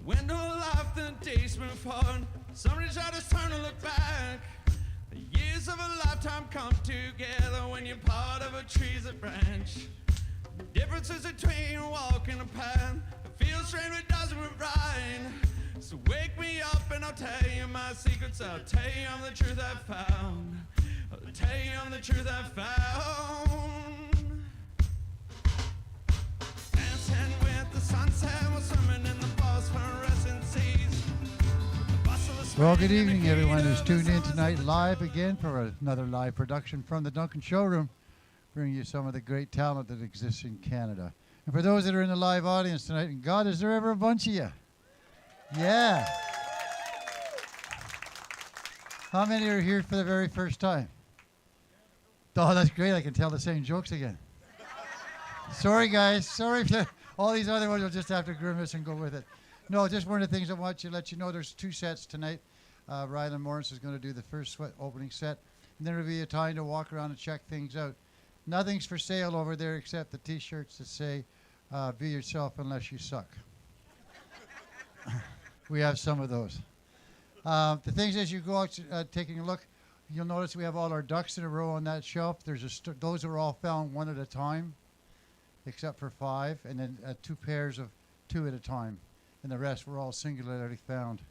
window life, the days move forward. Somebody try to turn and look back. The years of a lifetime come together when you're part of a tree's a branch. The differences between walking a path. It feels strange, but it doesn't move right. So wake me up and I'll tell you my secrets. I'll tell you I'm the truth I found. I'll tell you I'm the truth I found. Dancing with the sunset, we're swimming in the phosphorescent seas. Well, good evening, everyone who's tuned in tonight live again for another live production from the Duncan Showroom, bringing you some of the great talent that exists in Canada. And for those that are in the live audience tonight, and God, is there ever a bunch of you? Yeah. How many are here for the very first time? Oh, that's great. I can tell the same jokes again. Sorry, guys. Sorry if all these other ones will just have to grimace and go with it. No, just one of the things I want to let you know, there's 2 sets tonight. Ryland Mor is going to do the first opening set, and then there'll be a time to walk around and check things out. Nothing's for sale over there except the T-shirts that say, be yourself unless you suck. We have some of those. The things as you go out taking a look, you'll notice we have all our ducks in a row on that shelf. Those are all found one at a time, except for 5, and then 2 pairs of 2 at a time. And the rest were all singularly found.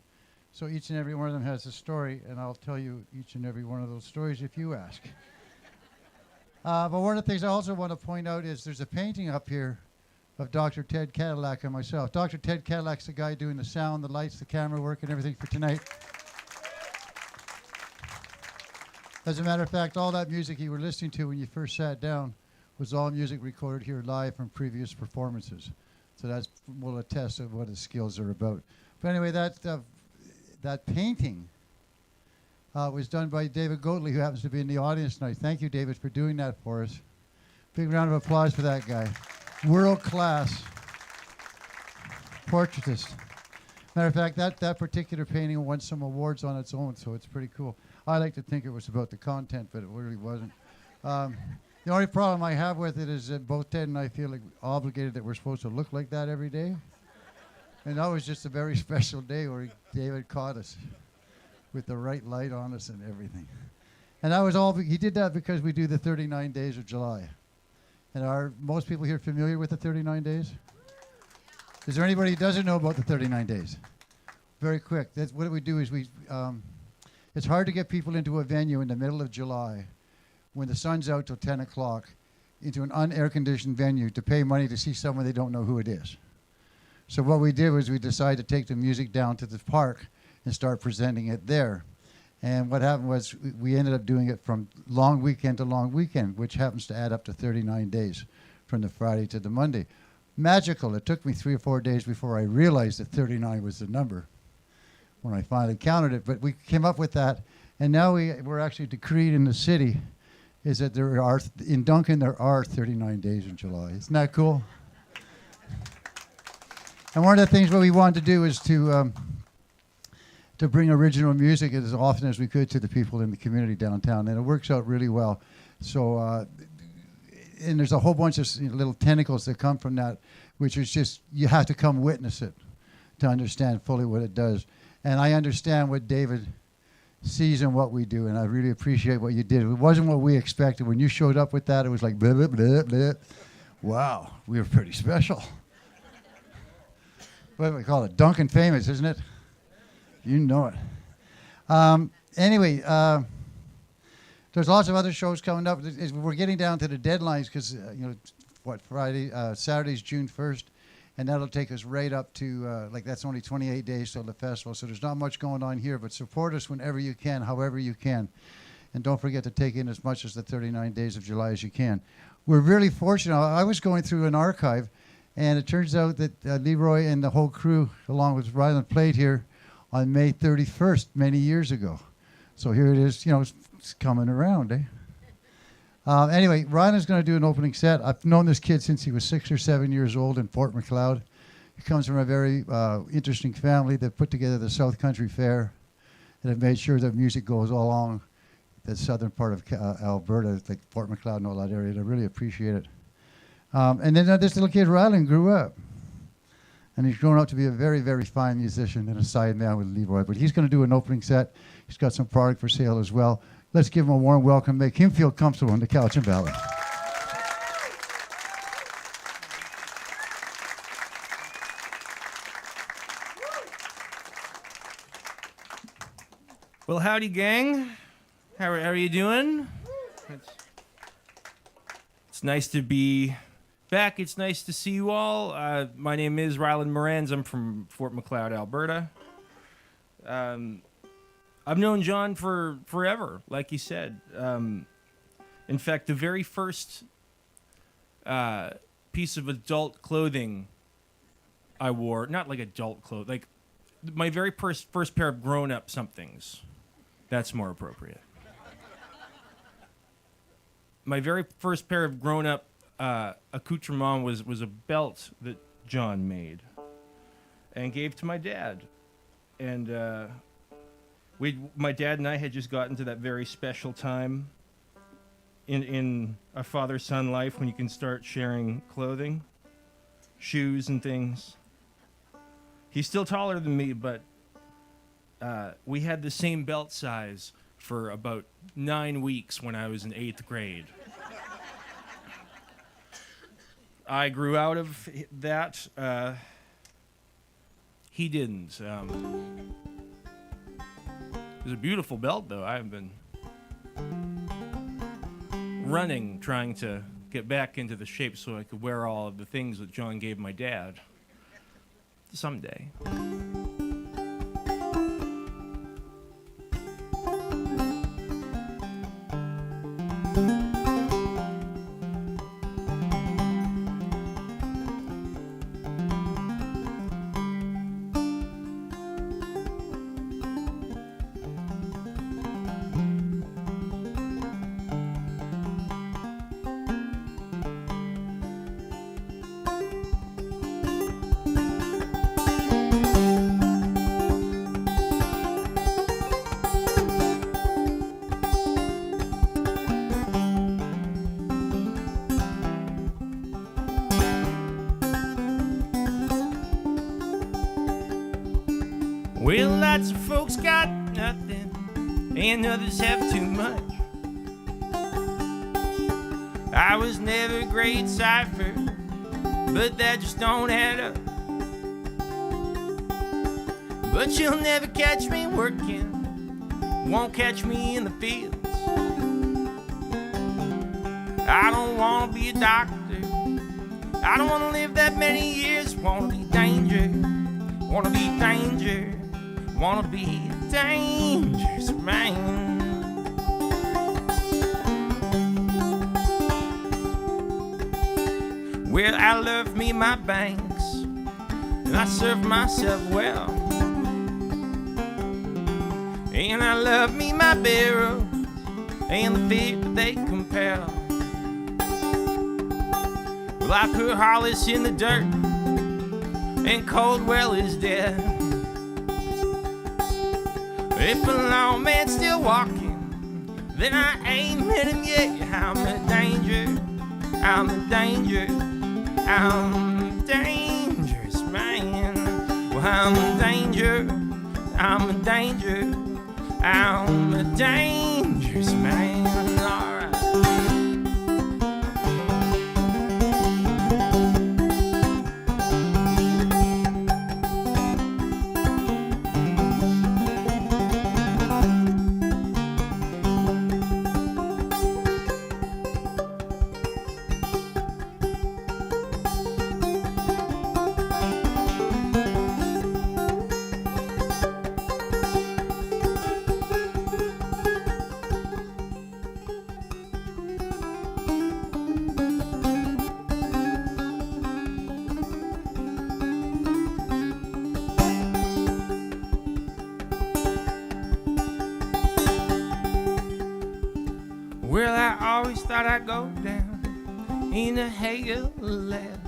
So each and every one of them has a story, and I'll tell you each and every one of those stories if you ask. But one of the things I also want to point out is there's a painting up here of Dr. Ted Cadillac and myself. Dr. Ted Cadillac's the guy doing the sound, the lights, the camera work, and everything for tonight. As a matter of fact, all that music you were listening to when you first sat down was all music recorded here live from previous performances. So that's will attest to what his skills are about. But anyway, that painting was done by David Goatley, who happens to be in the audience tonight. Thank you, David, for doing that for us. Big round of applause for that guy. World-class portraitist. Matter of fact, that particular painting won some awards on its own, so it's pretty cool. I like to think it was about the content, but it really wasn't. The only problem I have with it is that both Ted and I feel like obligated that we're supposed to look like that every day. And that was just a very special day where David caught us with the right light on us and everything. And that was all, he did that because we do the 39 days of July. And are most people here familiar with the 39 days? Is there anybody who doesn't know about the 39 days? Very quick. That's what we do is it's hard to get people into a venue in the middle of July when the sun's out till 10 o'clock into an unair-conditioned venue to pay money to see someone they don't know who it is. So what we did was we decided to take the music down to the park and start presenting it there. And what happened was we ended up doing it from long weekend to long weekend, which happens to add up to 39 days from the Friday to the Monday. Magical. It took me 3 or 4 days before I realized that 39 was the number when I finally counted it. But we came up with that, and now we're actually decreed in the city is that in Duncan, there are 39 days in July. Isn't that cool? And one of the things what we wanted to do is to bring original music as often as we could to the people in the community downtown, and it works out really well. So, and there's a whole bunch of little tentacles that come from that, which is just, you have to come witness it to understand fully what it does. And I understand what David sees in what we do, and I really appreciate what you did. It wasn't what we expected. When you showed up with that, it was like, blah, blah, blah, blah. Wow, we were pretty special. What do we call it? Duncan famous, isn't it? You know it. Anyway, there's lots of other shows coming up. We're getting down to the deadlines because, Saturday's June 1st, and that'll take us right up to, that's only 28 days till the festival, so there's not much going on here, but support us whenever you can, however you can. And don't forget to take in as much as the 39 days of July as you can. We're really fortunate. I was going through an archive, and it turns out that Leroy and the whole crew, along with Ryland, played here on May 31st many years ago. So here it is, it's coming around, eh? Anyway, Ryland's going to do an opening set. I've known this kid since he was 6 or 7 years old in Fort McLeod. He comes from a very interesting family that put together the South Country Fair and have made sure that music goes all along the southern part of Alberta, like Fort McLeod and all that area. And I really appreciate it. And then this little kid, Ryland, grew up. and he's grown up to be a very, very fine musician and a side man with Leroy. But he's going to do an opening set. He's got some product for sale as well. Let's give him a warm welcome, make him feel comfortable on the couch and ballad. Well, howdy, gang. How are you doing? It's nice to be back. It's nice to see you all. My name is Ryland Mor. I'm from Fort Macleod, Alberta. I've known John for forever, like he said. In fact, the very first piece of adult clothing I wore, not like adult clothes, like my very first pair of grown-up somethings. That's more appropriate. My very first pair of grown-up accoutrement was a belt that John made and gave to my dad. And my dad and I had just gotten to that very special time in a father-son life when you can start sharing clothing, shoes and things. He's still taller than me, but we had the same belt size for about 9 weeks when I was in 8th grade. I grew out of that. He didn't. It was a beautiful belt, though. I've been running, trying to get back into the shape so I could wear all of the things that John gave my dad. Someday. Well, lots of folks got nothing, and others have too much. I was never a great cipher, but that just don't add up. But you'll never catch me working, won't catch me in the fields. I don't want to be a doctor, I don't want to live that many years. Want to be danger, want to be danger, want to be a dangerous man. Well, I love me my banks, and I serve myself well. And I love me my barrels, and the fear that they compel. Well, I put Hollis in the dirt, and Coldwell is dead. If a long man's still walking, then I ain't met him yet. I'm a danger, I'm a danger, I'm a dangerous man. Well, I'm a danger, I'm a danger, I'm a dangerous man. All right. Well, I always thought I'd go down in a hail of lead.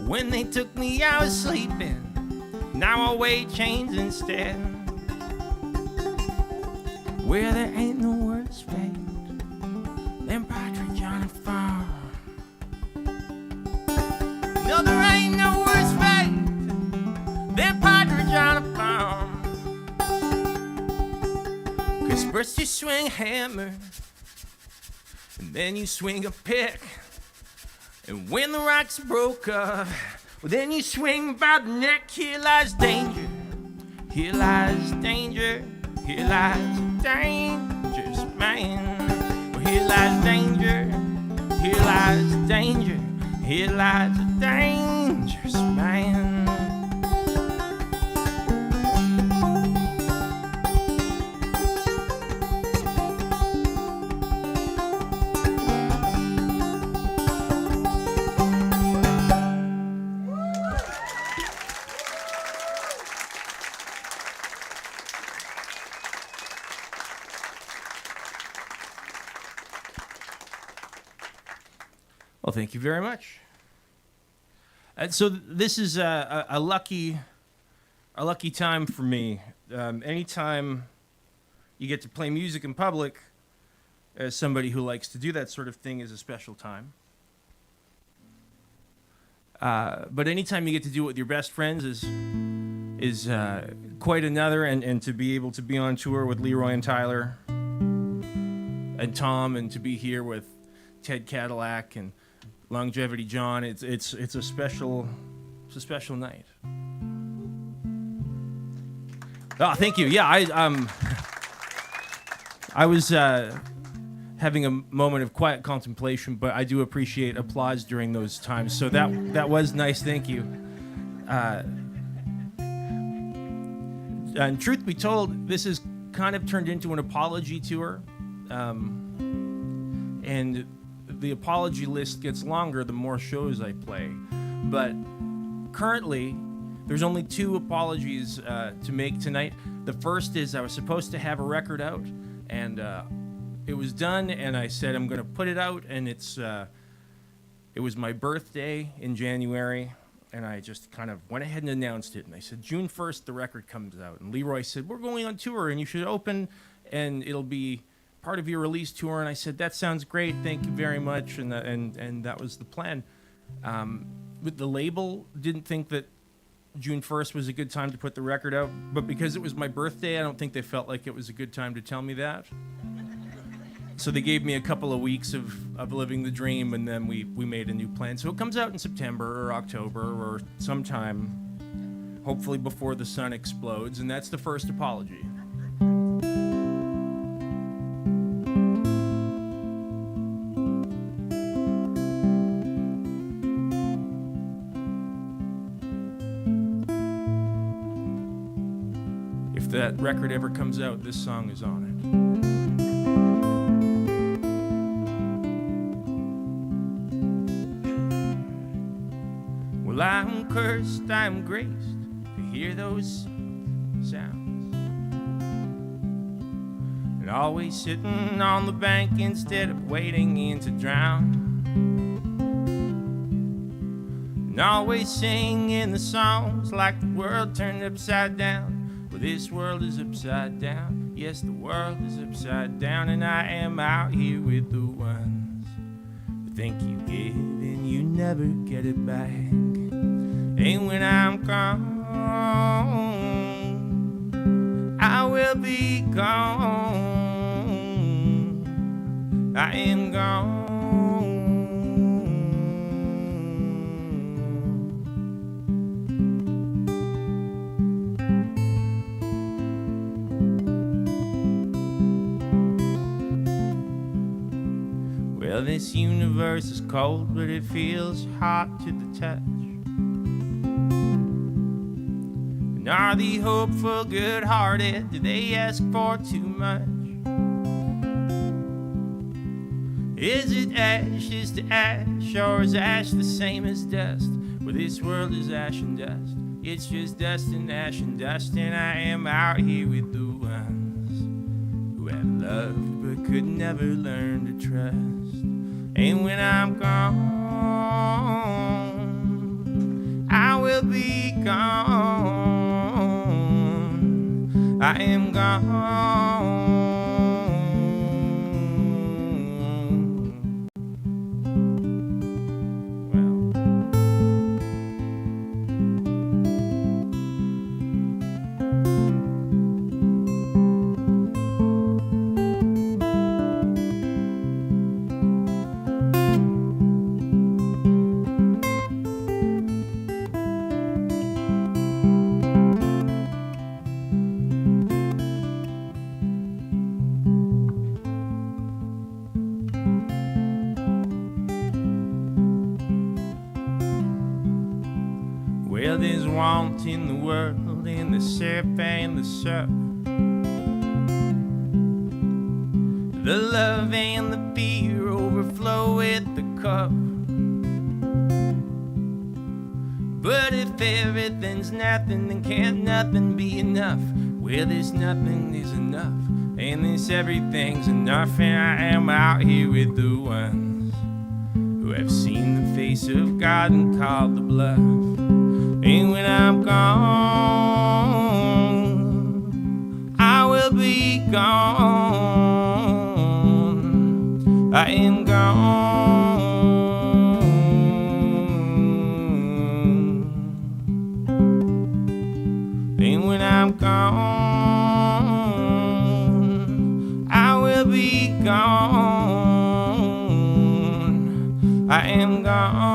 When they took me, I was sleeping. Now I weigh chains instead. Well, there ain't no worse fate than partridge on a farm. No, there ain't no worse fate than partridge on a farm. 'Cause first you swing a hammer, and then you swing a pick. And when the rocks broke up, well, then you swing by the neck. Here lies danger. Here lies danger. Here lies a dangerous man. Well, here lies danger. Here lies danger. Here lies a dangerous man. Well, thank you very much. So this is a lucky time for me. Anytime you get to play music in public, as somebody who likes to do that sort of thing, is a special time. But anytime you get to do it with your best friends is quite another. And to be able to be on tour with Leroy and Tyler and Tom, and to be here with Ted Cadillac and Longevity John, it's a special night. Oh, thank you. Yeah, I was having a moment of quiet contemplation, but I do appreciate applause during those times. So that was nice. Thank you. And truth be told, this has kind of turned into an apology tour, and the apology list gets longer the more shows I play. But currently, there's only 2 apologies to make tonight. The first is I was supposed to have a record out, and it was done, and I said I'm going to put it out, and it was my birthday in January, and I just kind of went ahead and announced it, and I said June 1st the record comes out, and Leroy said we're going on tour, and you should open, and it'll be part of your release tour. And I said, that sounds great, thank you very much. And that was the plan. But the label didn't think that June 1st was a good time to put the record out, but because it was my birthday, I don't think they felt like it was a good time to tell me that. So they gave me a couple of weeks of living the dream, and then we made a new plan. So it comes out in September or October or sometime, hopefully before the sun explodes, and that's the first apology. If that record ever comes out, this song is on it. Well, I'm cursed, I'm graced to hear those sounds, and always sitting on the bank instead of wading in to drown, and always singing the songs like the world turned upside down. Well, this world is upside down, yes, the world is upside down, and I am out here with the ones who think you give and you never get it back. And when I'm gone, I will be gone. I am gone. Well, this universe is cold, but it feels hot to the touch. And are the hopeful, good-hearted, do they ask for too much? Is it ashes to ash, or is ash the same as dust? Well, this world is ash and dust. It's just dust and ash and dust, and I am out here with the ones who have loved but could never learn to trust. And when I'm gone, I will be gone. I am gone. Well, Well, there's want in the world, in the sip and the sup. The love and the beer overflow with the cup. But if everything's nothing, then can't nothing be enough. Well, there's nothing is enough, and this everything's enough. And I am out here with the ones who have seen the face of God and called the bluff. And when I'm gone, I will be gone. I am gone. And when I'm gone, I will be gone. I am gone.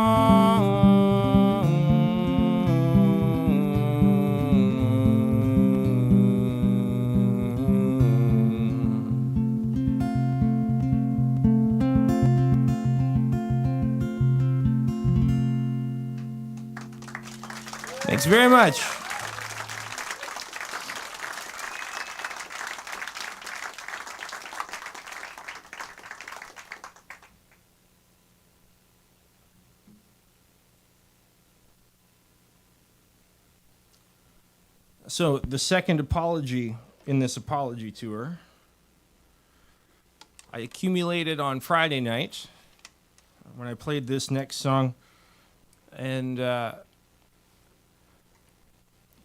Thanks very much. So the second apology in this apology tour, I accumulated on Friday night when I played this next song, and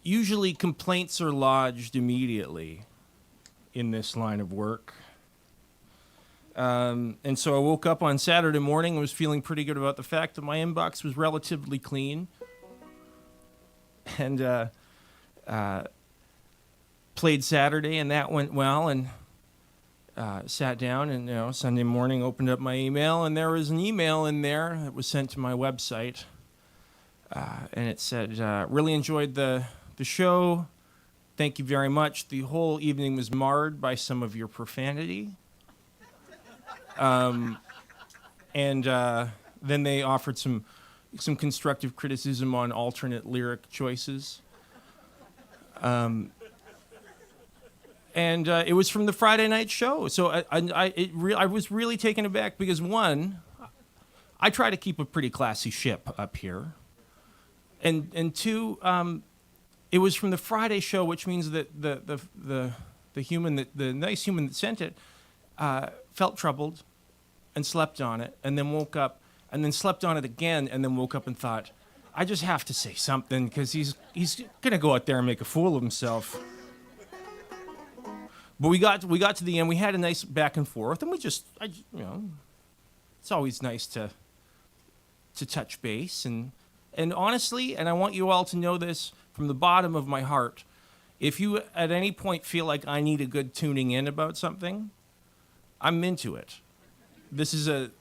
usually complaints are lodged immediately in this line of work. And so I woke up on Saturday morning and was feeling pretty good about the fact that my inbox was relatively clean. And played Saturday, and that went well, and sat down and, Sunday morning opened up my email, and there was an email in there that was sent to my website, and it said, really enjoyed the show. Thank you very much. The whole evening was marred by some of your profanity. And then they offered some constructive criticism on alternate lyric choices. And it was from the Friday night show. So I was really taken aback because, one, I try to keep a pretty classy ship up here. And two, it was from the Friday show, which means that the nice human that sent it felt troubled and slept on it, and then woke up and then slept on it again, and then woke up and thought, I just have to say something because he's gonna go out there and make a fool of himself. But we got to the end. We had a nice back and forth, and it's always nice to touch base and honestly, and I want you all to know this from the bottom of my heart. If you at any point feel like I need a good tuning in about something, I'm into it. This is an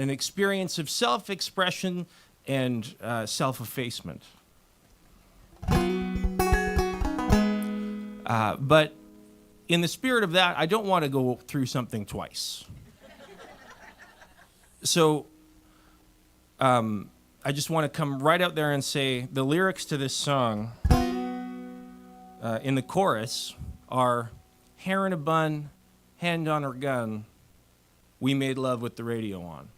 experience of self-expression and self-effacement. But in the spirit of that, I don't want to go through something twice. So I just want to come right out there and say the lyrics to this song in the chorus are, hair in a bun, hand on her gun, we made love with the radio on.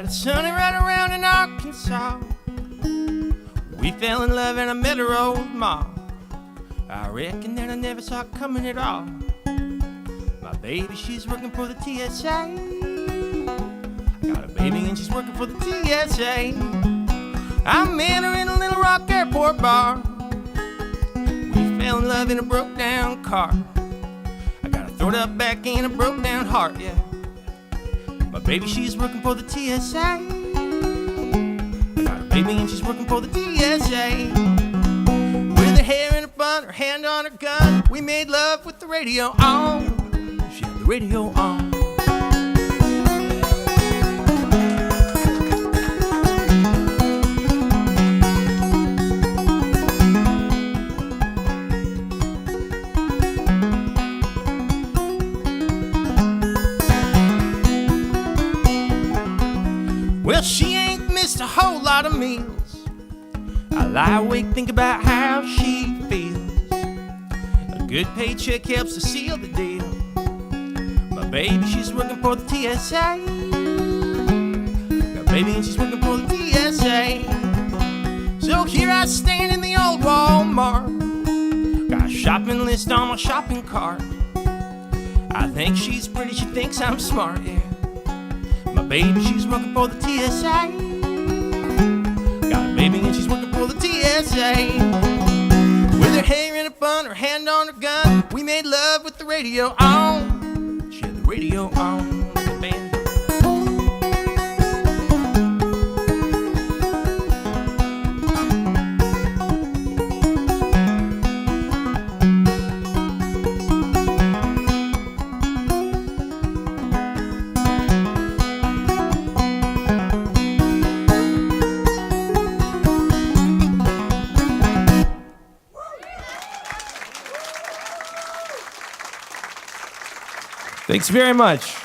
Sunny right around in Arkansas. We fell in love and I met her old ma. I reckon that I never saw it coming at all. My baby, she's working for the TSA. I got a baby and she's working for the TSA. I met her in a Little Rock airport bar. We fell in love in a broke down car. I got a stored up back in a broke down heart, yeah. My baby, she's working for the TSA. I got a baby and she's working for the TSA. With her hair in a bun, her hand on her gun, we made love with the radio on. She had the radio on. Well, she ain't missed a whole lot of meals. I lie awake, think about how she feels. A good paycheck helps to seal the deal. My baby, she's working for the TSA. My baby, and she's working for the TSA. So here I stand in the old Walmart. Got a shopping list on my shopping cart. I think she's pretty, she thinks I'm smart, yeah. My baby, she's working for the TSA. Got a baby and she's working for the TSA. With her hair in a bun, her hand on her gun, we made love with the radio on. She had the radio on like a band. Thanks very much.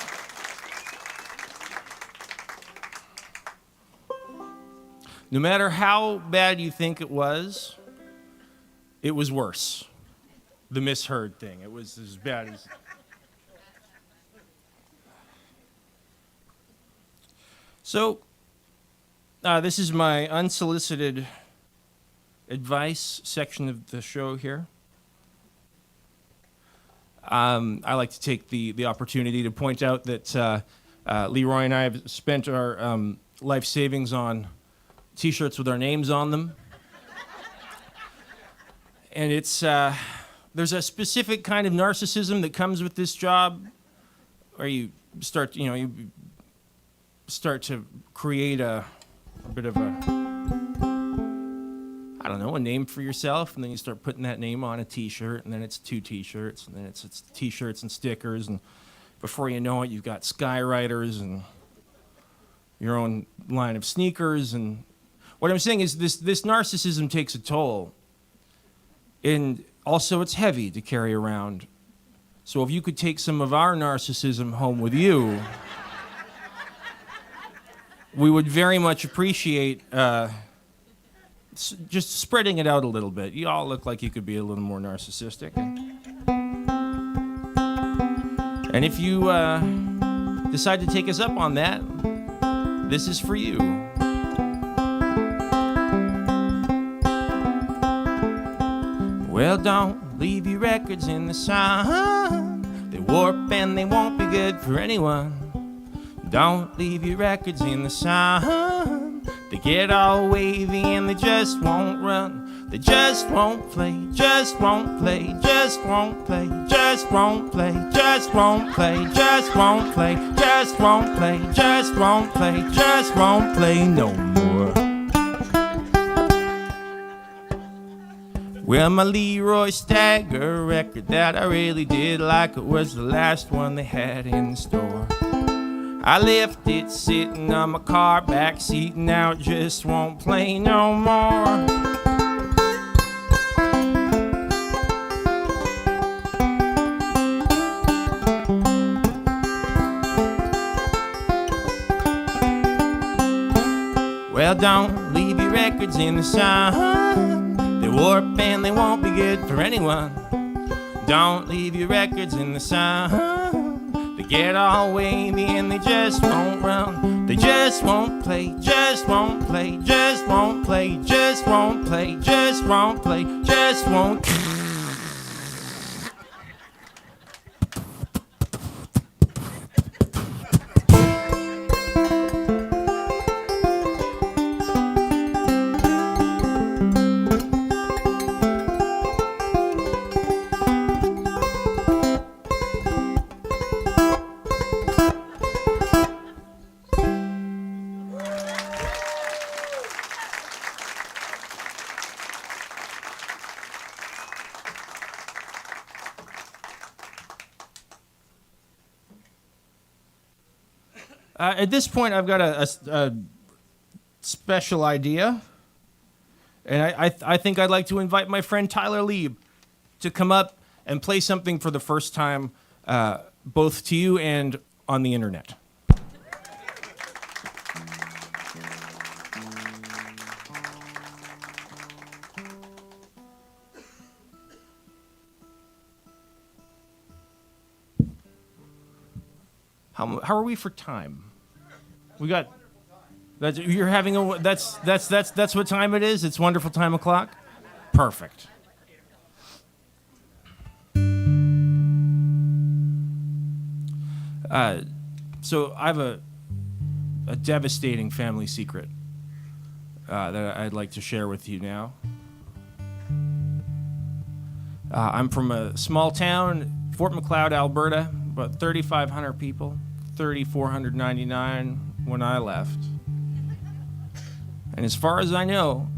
No matter how bad you think it was worse. The misheard thing. It was as bad as... So, this is my unsolicited advice section of the show here. I like to take the opportunity to point out that Leroy and I have spent our life savings on T-shirts with our names on them. And it's there's a specific kind of narcissism that comes with this job, where you start to create a bit of a name for yourself, and then you start putting that name on a T-shirt, and then it's 2 T-shirts, and then it's T-shirts and stickers, and before you know it, you've got Skyriders and your own line of sneakers. And what I'm saying is this narcissism takes a toll, and also it's heavy to carry around. So if you could take some of our narcissism home with you, we would very much appreciate just spreading it out a little bit. You all look like you could be a little more narcissistic. And if you decide to take us up on that, this is for you. Well, don't leave your records in the sun. They warp and they won't be good for anyone. Don't leave your records in the sun. They get all wavy and they just won't run. They just won't play, just won't play, just won't play, just won't play, just won't play, just won't play, just won't play, just won't play, just won't play no more. Well, my Leroy Stagger record that I really did like, it was the last one they had in the store. I left it sitting on my car back seat, and now it just won't play no more. Well, don't leave your records in the sun. They warp and they won't be good for anyone. Don't leave your records in the sun. They get all wavy and they just won't run. They just won't play, just won't play, just won't play, just won't play, just won't play, just won't. At this point, I've got a special idea. And I think I'd like to invite my friend Tyler Lieb to come up and play something for the first time, both to you and on the internet. How are we for time? We got. You're having a. That's what time it is. It's wonderful time o'clock. Perfect. So I have a devastating family secret that I'd like to share with you now. I'm from a small town, Fort McLeod, Alberta, about 3,500 people, 3,499 when I left. And as far as I know,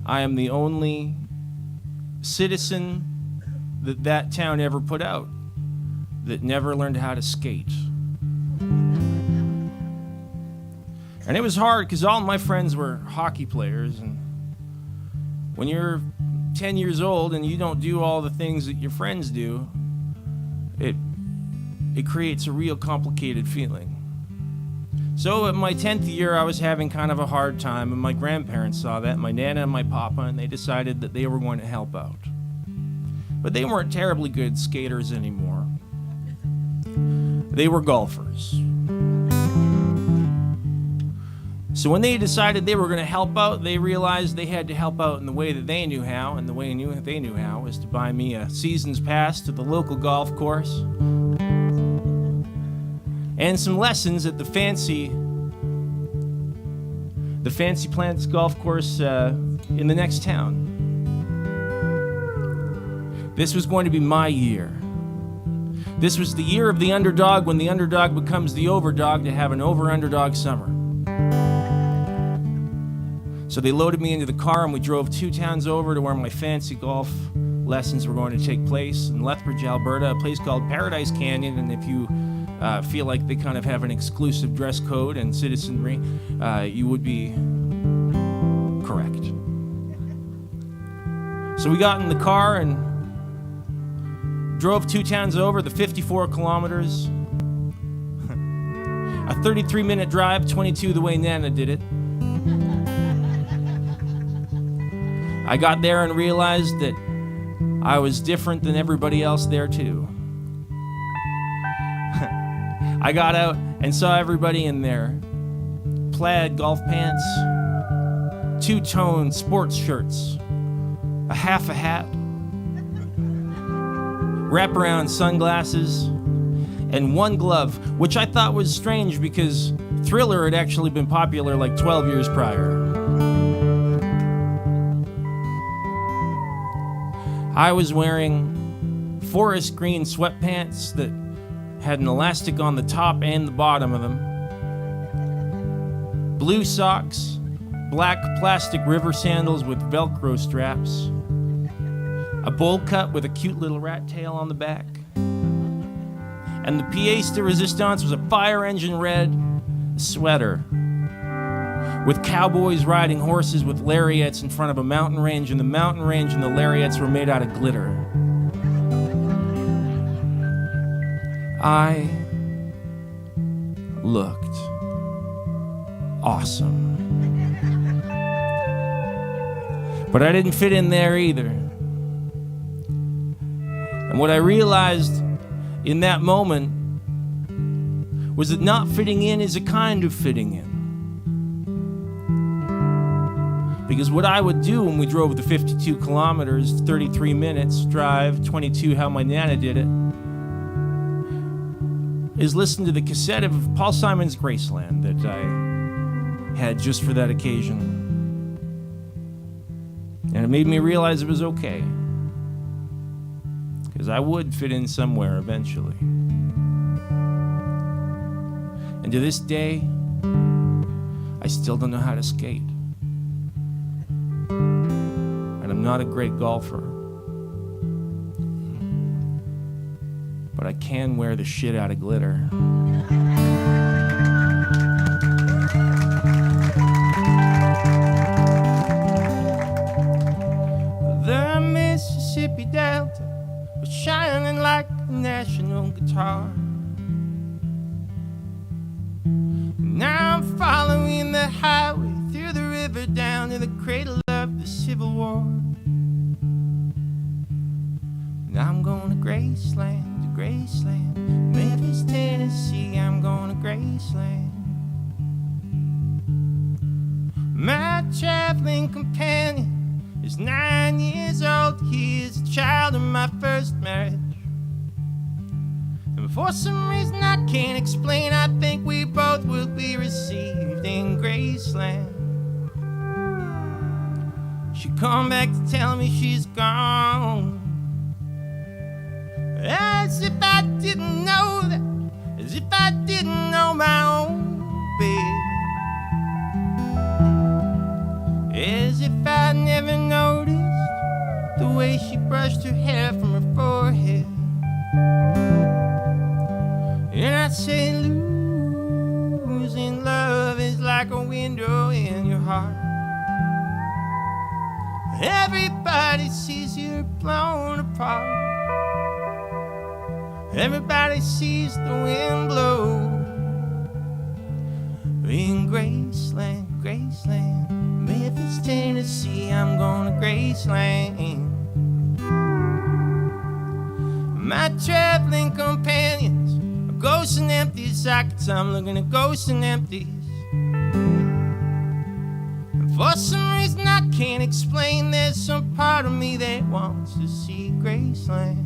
I am the only citizen that town ever put out that never learned how to skate. And it was hard because all my friends were hockey players, and when you're 10 years old and you don't do all the things that your friends do, it creates a real complicated feeling. So at my 10th year, I was having kind of a hard time, and my grandparents saw that, my nana and my papa, and they decided that they were going to help out. But they weren't terribly good skaters anymore. They were golfers. So when they decided they were going to help out, they realized they had to help out in the way that they knew how, and the way they knew how was to buy me a season's pass to the local golf course and some lessons at the Fancy Plants golf course in the next town. This was going to be my year. This was the year of the underdog, when the underdog becomes the overdog, to have an over-underdog summer. So they loaded me into the car and we drove 2 towns over to where my fancy golf lessons were going to take place in Lethbridge, Alberta, a place called Paradise Canyon. And if you feel like they kind of have an exclusive dress code and citizenry, you would be correct. So we got in the car and drove 2 towns over, the 54 kilometers, a 33-minute drive, 22 the way Nana did it. I got there and realized that I was different than everybody else there too. I got out and saw everybody in there. Plaid golf pants, 2-tone sports shirts, a half a hat, wraparound sunglasses, and 1 glove, which I thought was strange because Thriller had actually been popular like 12 years prior. I was wearing forest green sweatpants that had an elastic on the top and the bottom of them, blue socks, black plastic river sandals with Velcro straps, a bowl cut with a cute little rat tail on the back, and the pièce de résistance was a fire engine red sweater with cowboys riding horses with lariats in front of a mountain range, and the mountain range and the lariats were made out of glitter. I looked awesome. But I didn't fit in there either. And what I realized in that moment was that not fitting in is a kind of fitting in. Because what I would do when we drove the 52 kilometers, 33 minutes drive, 22 how my Nana did it, is listen to the cassette of Paul Simon's Graceland that I had just for that occasion. And it made me realize it was okay. Because I would fit in somewhere eventually. And to this day, I still don't know how to skate. And I'm not a great golfer. But I can wear the shit out of glitter. shining like a national guitar. Now I'm following the highway through the river down to the cradle of the Civil War. And I'm going to Graceland, Memphis, Tennessee. I'm going to Graceland. My traveling companion is 9 years old. He is a child of my first marriage. And for some reason I can't explain, I think we both will be received in Graceland. She come back to tell me she's gone, as if I didn't know that, as if I didn't know my own baby, as if I never noticed the way she brushed her hair from her forehead. And I say, losing love is like a window in your heart. Everybody sees you're blown apart. Everybody sees the wind blow. In Graceland, Memphis, Tennessee, I'm going to Graceland. My traveling companions are ghosts and empty sockets. I'm looking at ghosts and empties. And for some reason I can't explain, there's some part of me that wants to see Graceland.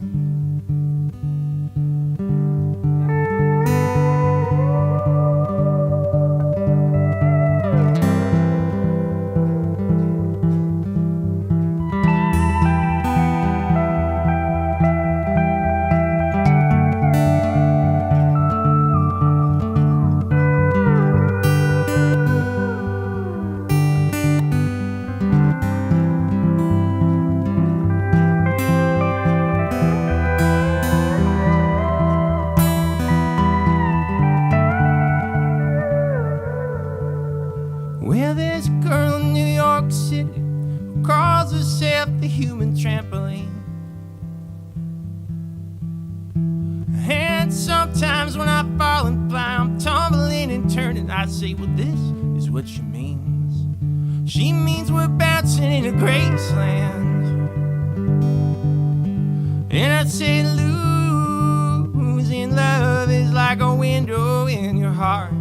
Well, there's a girl in New York City who calls herself the human trampoline. And sometimes when I fall and fly, I'm tumbling and turning. I say, well, this is what she means. She means we're bouncing into Graceland. And I say, losing love is like a window in your heart.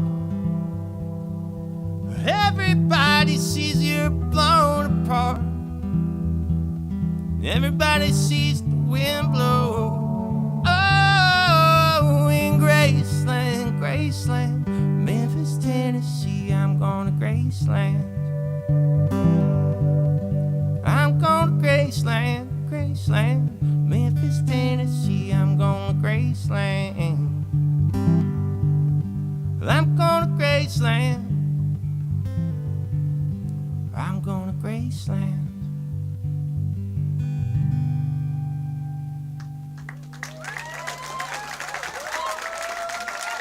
Everybody sees you're blown apart. Everybody sees the wind blow. Oh, in Graceland, Memphis, Tennessee, I'm going to Graceland. I'm going to Graceland, Memphis, Tennessee, I'm going to Graceland. I'm going to Graceland. I'm going to Graceland.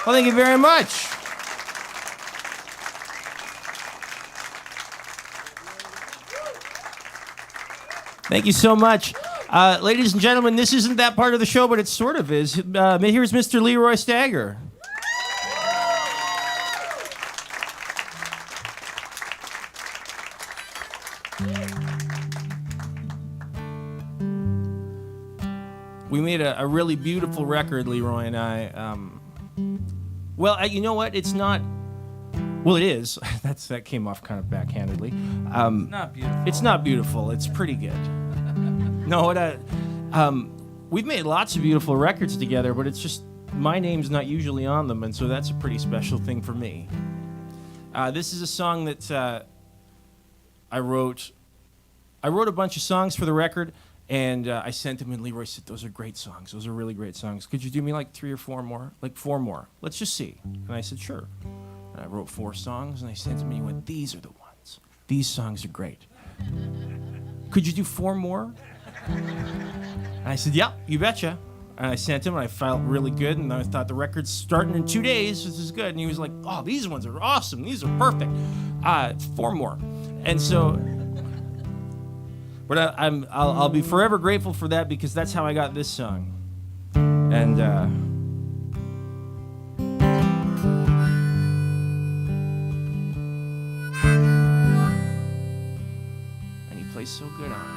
Well, thank you very much. Thank you so much. Ladies and gentlemen, this isn't that part of the show, but it sort of is. Here's Mr. Leroy Stagger. We made a really beautiful record, Leroy and I. Well, you know what? It's not. Well, it is. That came off kind of backhandedly. Not beautiful. It's not beautiful. It's pretty good. No, we've made lots of beautiful records together, but it's just my name's not usually on them, and so that's a pretty special thing for me. This is a song that I wrote. I wrote a bunch of songs for the record. And I sent him, and Leroy said, those are great songs. Those are really great songs. Could you do me like 3 or 4 more? Like 4 more. Let's just see. And I said, sure. And I wrote 4 songs, and I sent him, and he went, these are the ones. These songs are great. Could you do 4 more? And I said, yeah, you betcha. And I sent him, and I felt really good, and I thought the record's starting in 2 days. This is good. And he was like, oh, these ones are awesome. These are perfect. 4 more. And so... But I'll be forever grateful for that, because that's how I got this song. And he plays so good on it.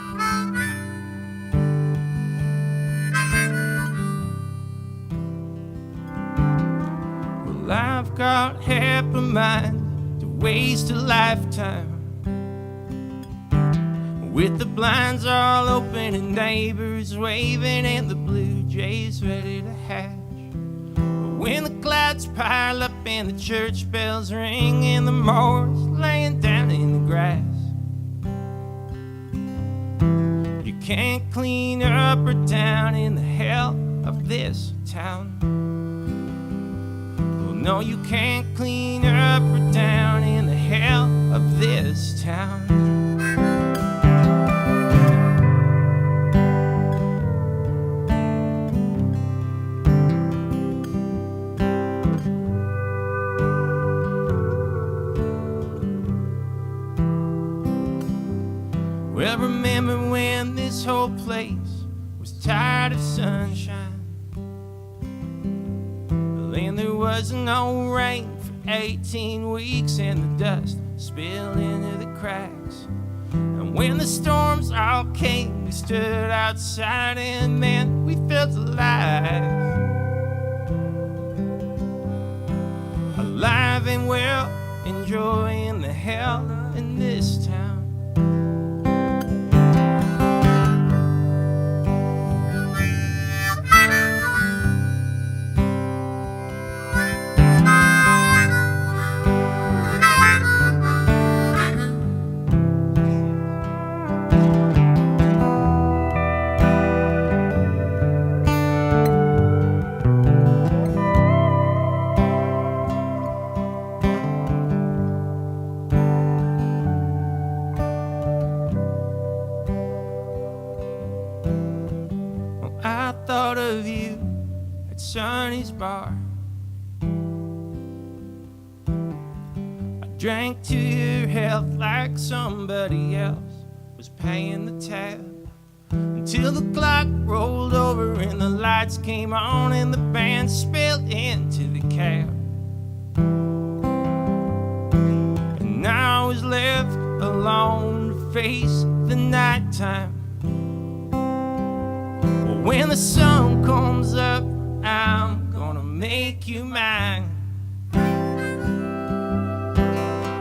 Well, I've got half a mind to waste a lifetime with the blinds all open and neighbors waving and the blue jays ready to hatch. But when the clouds pile up and the church bells ring and the moors laying down in the grass, you can't clean up or down in the hell of this town. Well, no, you can't clean up or down in the hell of this town. Well, remember when this whole place was tired of sunshine? Well, then there was no rain for 18 weeks and the dust spilled into the cracks. And when the storms all came, we stood outside and man, we felt alive. Alive and well, enjoying the hell in this town. I thought of you at Sonny's bar. I drank to your health like somebody else was paying the tab, until the clock rolled over and the lights came on and the band spilled into the cab. And now I was left alone to face the nighttime. When the sun comes up, I'm gonna make you mine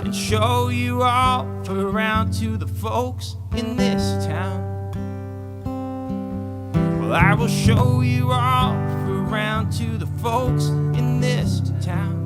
and show you off around to the folks in this town. Well, I will show you off around to the folks in this town.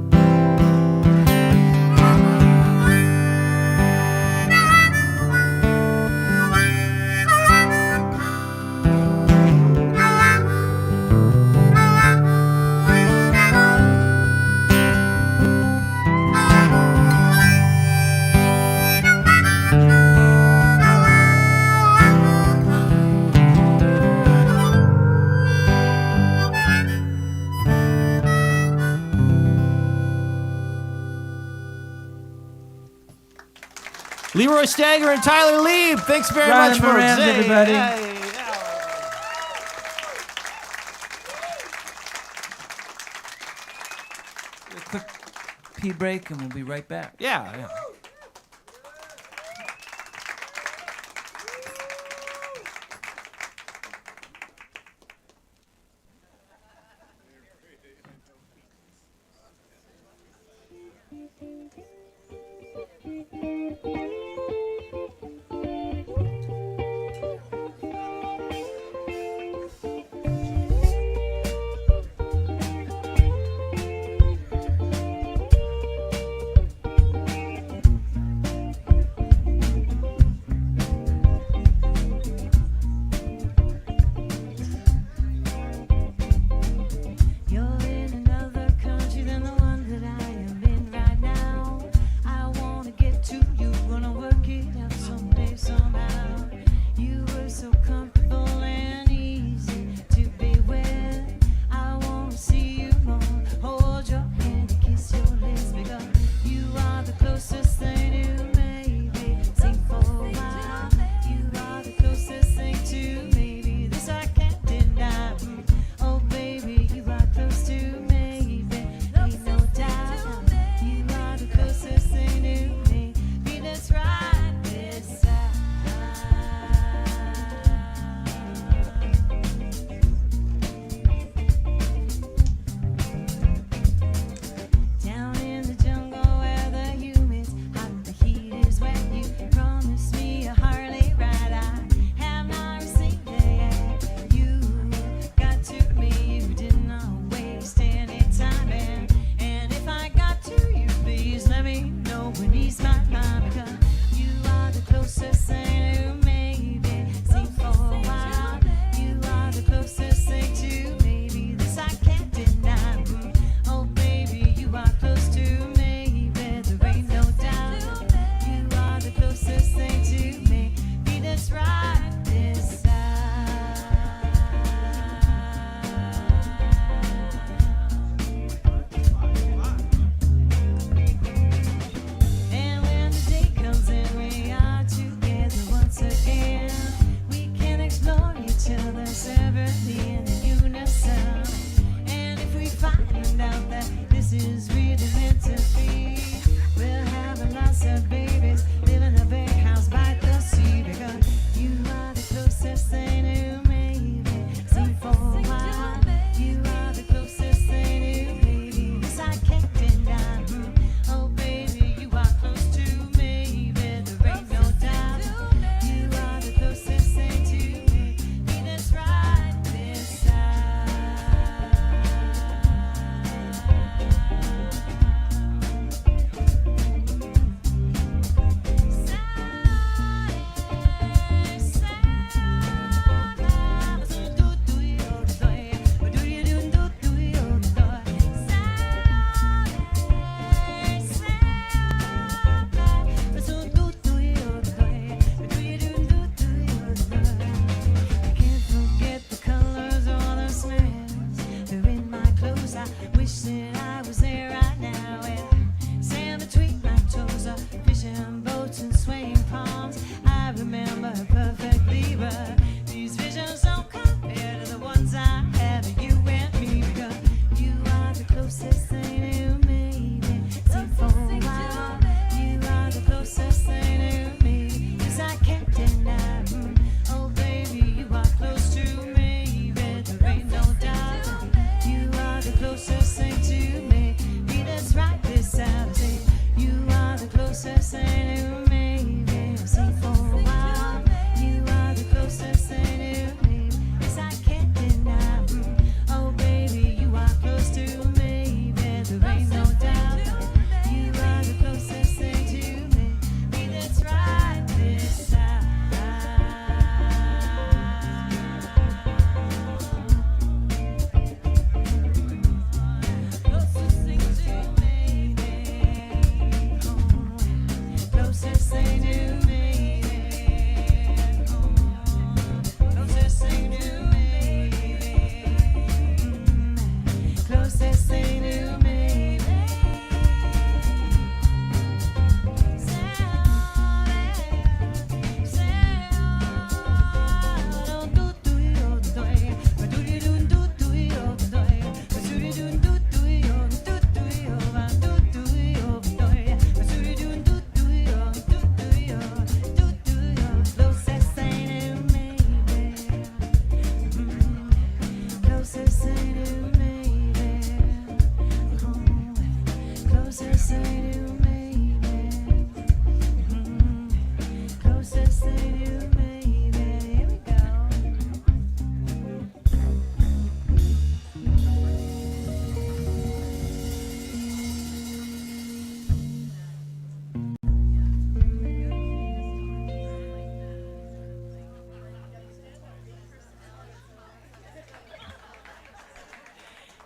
Leroy Stagger and Tyler Lieb, thanks very much, folks. Everybody. A quick pee break, and we'll be right back. Yeah. this is really meant to be. We're having lots of babies, live in a big house by the sea. Because you are the closest thing to me. See for a while, you are the closest thing to me. Yes, I can't deny. Oh baby, you are close to me. There ain't no doubt. You are the closest thing to me. Be this right this side.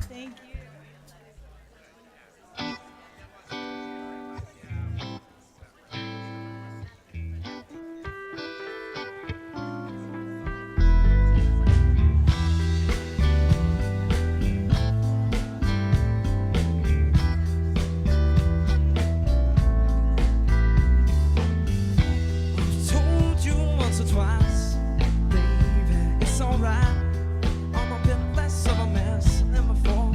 Thank you. Told you once or twice, baby, it's alright. I'm a bit less of a mess than before.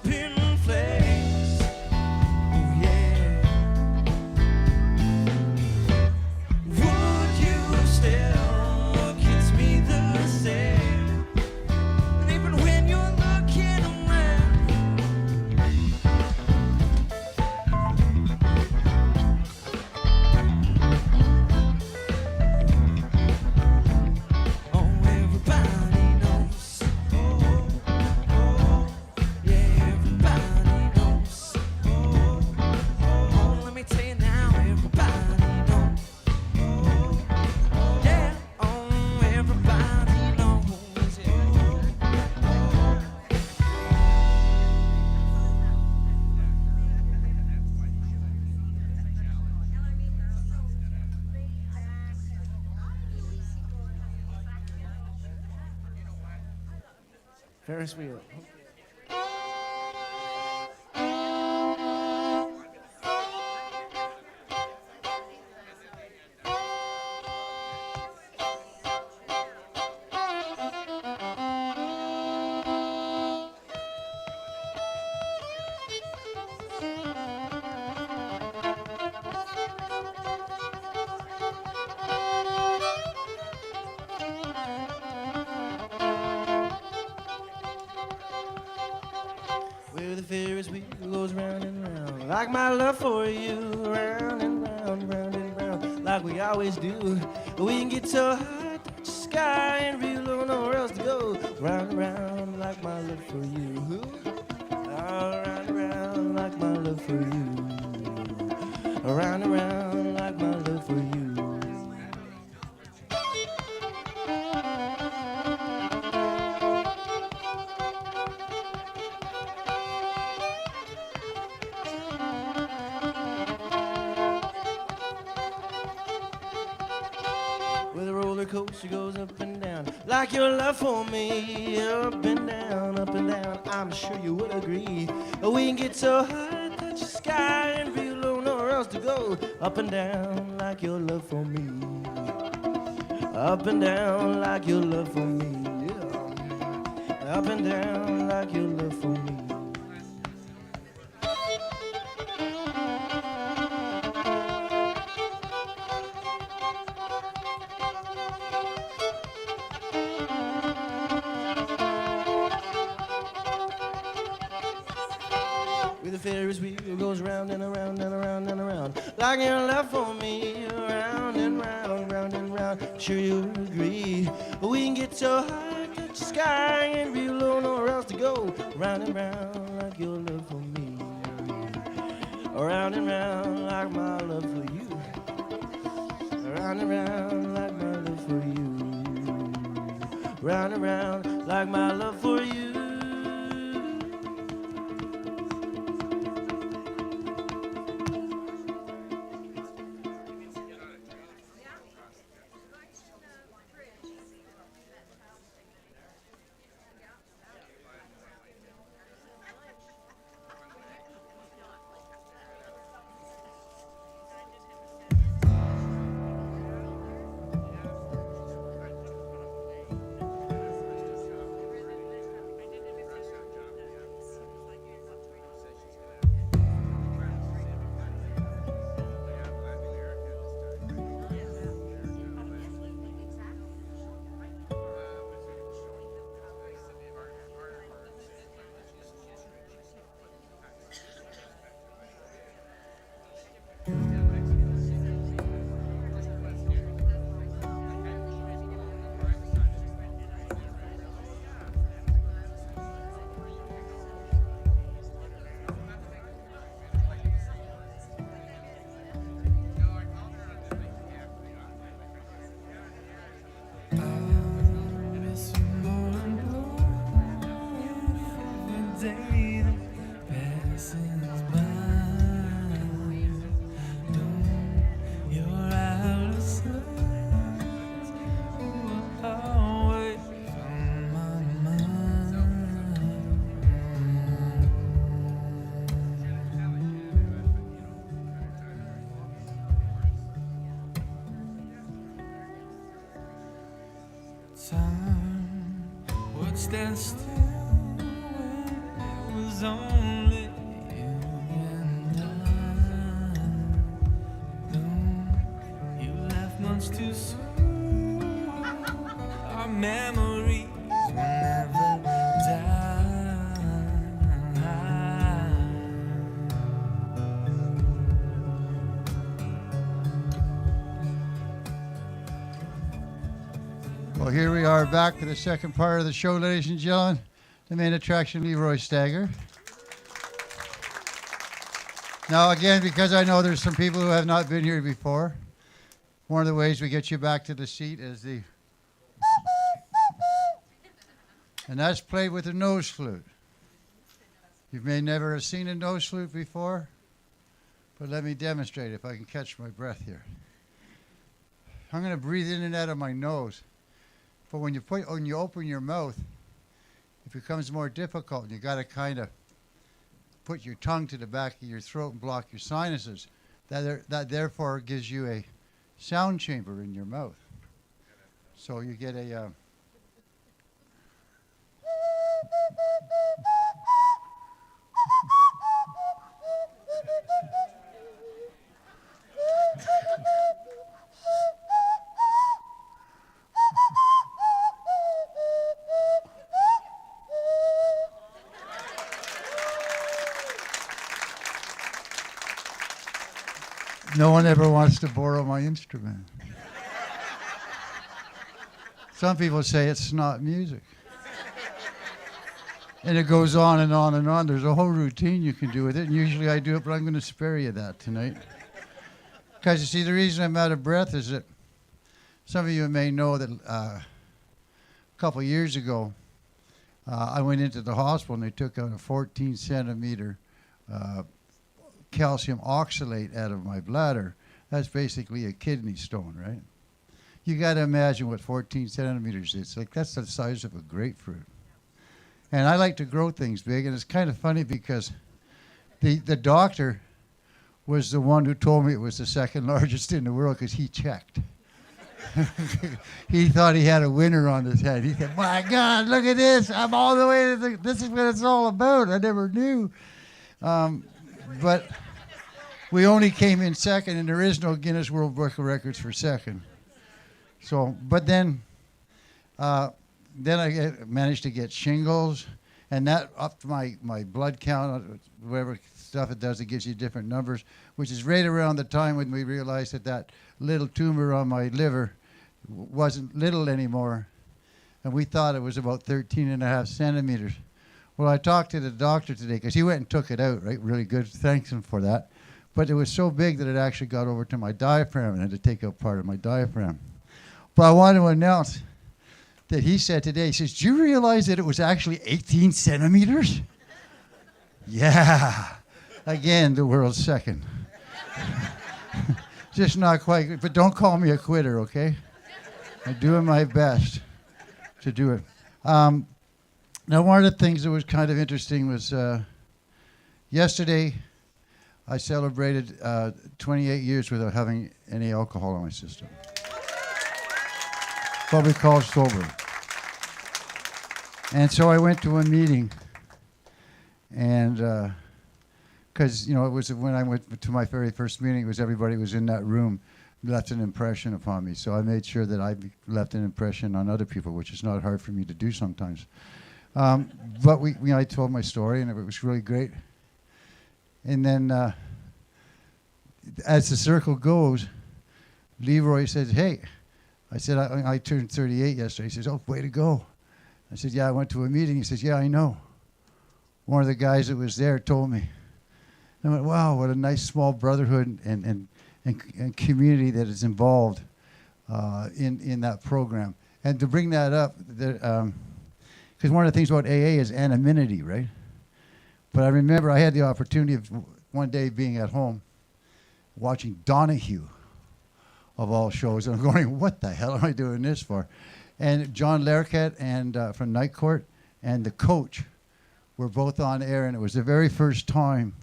up in flames. Oh yeah. Would you still look at me the same? And even when you're looking around, oh, everybody knows. Oh, oh, yeah, everybody knows. Oh, oh, let me tell you now, everybody knows. Oh, yeah, oh, everybody knows. Yeah. Ferris wheel. Where the Ferris wheel goes round and round, like my love for you, round and round, round and round, like we always do. We can get so high, touch the sky, and real low, nowhere else to go. Round and round, like my love for you. Round and round, like my love for you. Round and round, like my love for you. Where the roller coaster goes up and down, like your love for me, up and down, up and down. I'm sure you would agree. We can get so high, touch the sky, and real low, nowhere else to go. Up and down, like your love for me. Up and down, like your love for me. Yeah. Up and down, like your love for me. Where the Ferris wheel goes round and around and around and around, like your love for me, round and round, round and round. Sure you agree. We can get so high, touch the sky, and real low, nowhere else to go. Round and round, like your love for me. Round and round, like my love for you. Round and round, like my love for you. Round and round, like my love for you. Time would stand still when it was was only you and I. No, you left much too soon. Our memories will never die. Well, here we are back to the second part of the show, ladies and gentlemen. The main attraction, Leroy Stagger. Now, again, because I know there's some people who have not been here before, one of the ways we get you back to the seat is the... And that's played with a nose flute. You may never have seen a nose flute before, but let me demonstrate if I can catch my breath here. I'm going to breathe in and out of my nose. But when you open your mouth, it becomes more difficult. You got to kind of put your tongue to the back of your throat and block your sinuses. That therefore gives you a sound chamber in your mouth. So you get a... No one ever wants to borrow my instrument. Some people say it's not music. And it goes on and on and on. There's a whole routine you can do with it. And usually I do it, but I'm going to spare you that tonight. Because you see, the reason I'm out of breath is that some of you may know that a couple years ago, I went into the hospital and they took out a 14 centimeter calcium oxalate out of my bladder. That's basically a kidney stone, right? You got to imagine what 14 centimeters is. Like, that's the size of a grapefruit. And I like to grow things big, and it's kind of funny because the doctor was the one who told me it was the second largest in the world because he checked. He thought he had a winner on his head. He said, my God, look at this. I'm all the way to this is what it's all about. I never knew. But we only came in second, and there is no Guinness World Book of Records for second. So, but then I managed to get shingles, and that upped my blood count, whatever stuff it does, it gives you different numbers, which is right around the time when we realized that little tumor on my liver wasn't little anymore, and we thought it was about 13.5 centimeters. Well, I talked to the doctor today because he went and took it out, right? Really good. Thanks him for that. But it was so big that it actually got over to my diaphragm and had to take out part of my diaphragm. But I want to announce that he said today, he says, do you realize that it was actually 18 centimeters? Yeah. Again, the world's second. Just not quite good. But don't call me a quitter, okay? I'm doing my best to do it. Now, one of the things that was kind of interesting was yesterday I celebrated 28 years without having any alcohol in my system. What we call sober. And so I went to a meeting, and because, it was when I went to my very first meeting, it was everybody was in that room left an impression upon me. So I made sure that I left an impression on other people, which is not hard for me to do sometimes. But I told my story, and it was really great. And then, as the circle goes, Leroy says, hey, I said, I turned 38 yesterday. He says, oh, way to go. I said, yeah, I went to a meeting. He says, yeah, I know. One of the guys that was there told me. And I went, wow, what a nice small brotherhood and community that is involved in that program. And to bring that up, because one of the things about AA is anonymity, right? But I remember I had the opportunity of one day being at home watching Donahue, of all shows. And I'm going, what the hell am I doing this for? And John Larroquette and from Night Court and the coach were both on air, and it was the very first time,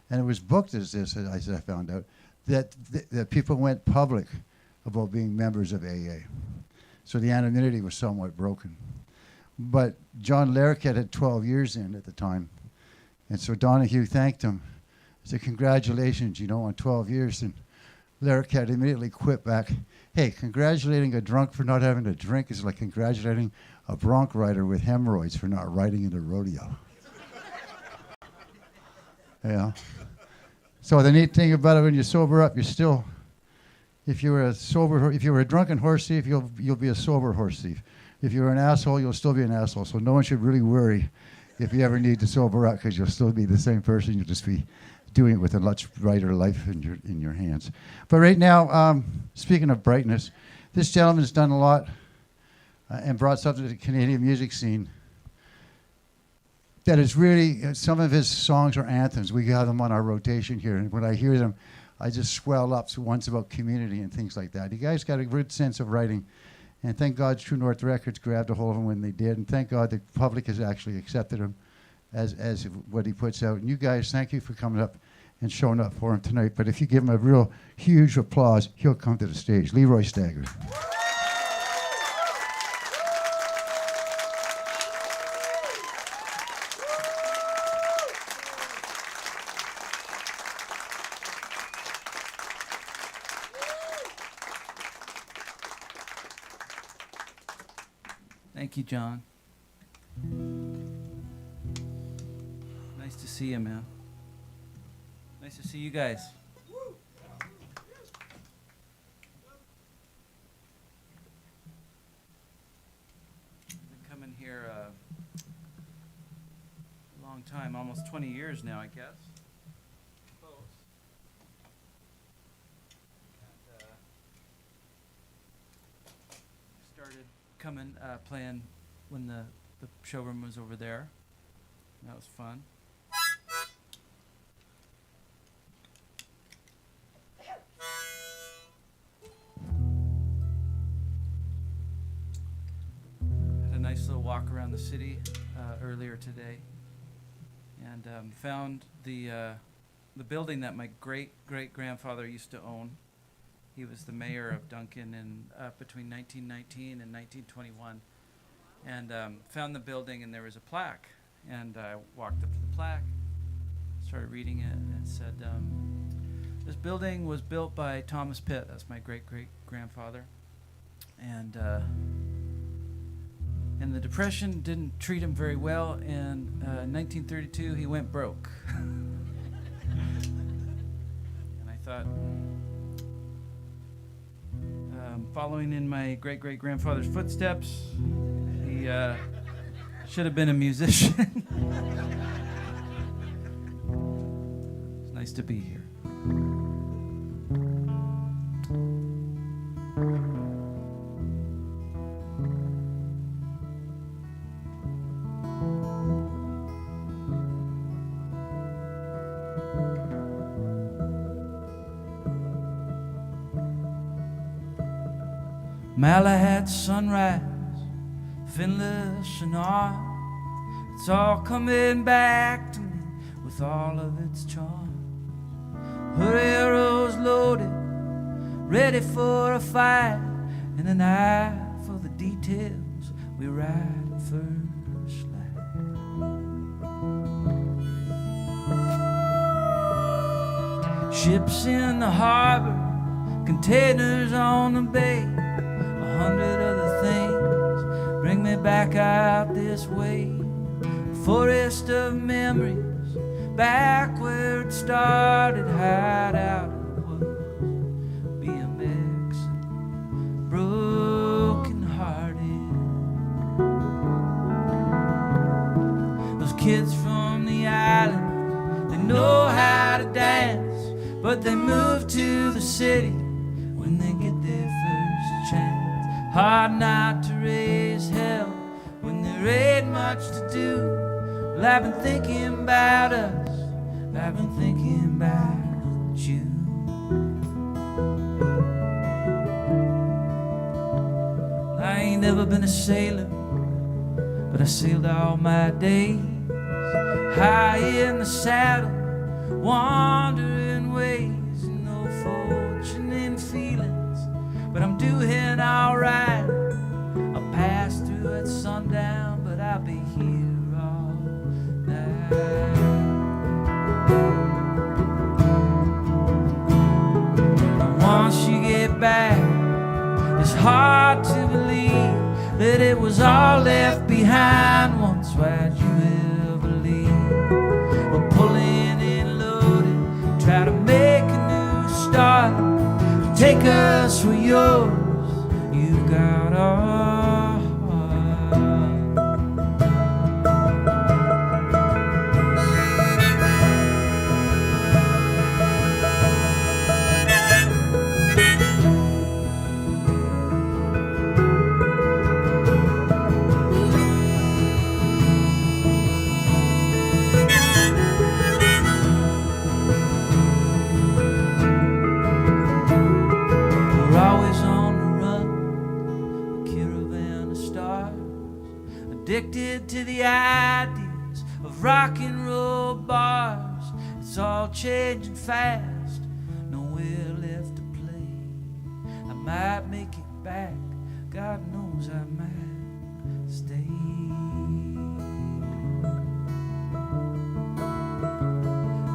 and it was booked as this, as I found out, that people went public about being members of AA. So the anonymity was somewhat broken. But John Larroquette had 12 years in at the time, And so Donahue thanked him. He said, congratulations, on 12 years. And Larry had immediately quit back. Hey, congratulating a drunk for not having to drink is like congratulating a bronc rider with hemorrhoids for not riding in the rodeo. Yeah. So the neat thing about it, when you sober up, you're still, if you were a drunken horse thief, you'll be a sober horse thief. If you're an asshole, you'll still be an asshole. So no one should really worry if you ever need to sober up, because you'll still be the same person. You'll just be doing it with a much brighter life in your hands. But right now, speaking of brightness, this gentleman's done a lot and brought something to the Canadian music scene that is really, some of his songs are anthems. We have them on our rotation here, and when I hear them, I just swell up. So one's about community and things like that. You guys got a good sense of writing, and thank God True North Records grabbed a hold of him when they did, and thank God the public has actually accepted him as what he puts out. And you guys, thank you for coming up and showing up for him tonight. But if you give him a real huge applause, he'll come to the stage. Leroy Stagger. Thank you, John. Nice to see you, man. Nice to see you guys. I've been coming here a long time, almost 20 years now, I guess. Close. And, started coming, playing when the showroom was over there. That was fun. Had a nice little walk around the city earlier today, and found the building that my great-great-grandfather used to own. He was the mayor of Duncan between 1919 and 1921, and found the building, and there was a plaque. And I walked up to the plaque, started reading it, and it said, this building was built by Thomas Pitt. That's my great-great-grandfather. And the Depression didn't treat him very well. In 1932, he went broke. And I thought, following in my great-great-grandfather's footsteps, he should have been a musician. It's nice to be here. Malahat sunrise, finless and all, it's all coming back to me with all of its charm. Her arrows loaded, ready for a fight, and an eye for the details. We ride at first light. Ships in the harbor, containers on the bay, 100 other things bring me back out this way. Forest of memories, back where it started. Hideout was BMX, broken hearted. Those kids from the island, they know how to dance, but they move to the city when they get their first chance. Hard not to raise hell when there ain't much to do. Well, I've been thinking about us, I've been thinking about you. I ain't never been a sailor, but I sailed all my days, high in the saddle, wandering ways, no fortune in feelings, but I'm doing alright. I'll pass through at sundown, but I'll be here all night. back. It's hard to believe that it was all left behind once. Why'd you ever leave? We're pulling in loaded, try to make a new start. Take us where yours, you've got our addicted to the ideas of rock and roll bars. It's all changing fast, nowhere left to play. I might make it back, God knows I might stay.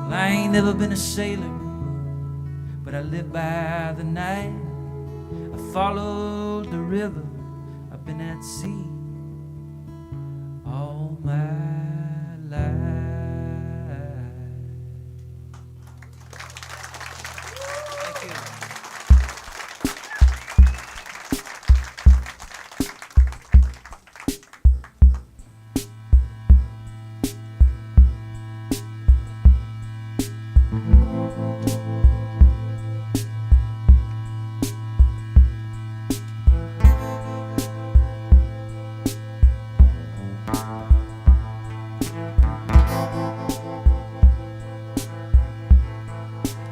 Well, I ain't never been a sailor, but I live by the night. I followed the river, I've been at sea all my life. Thank you.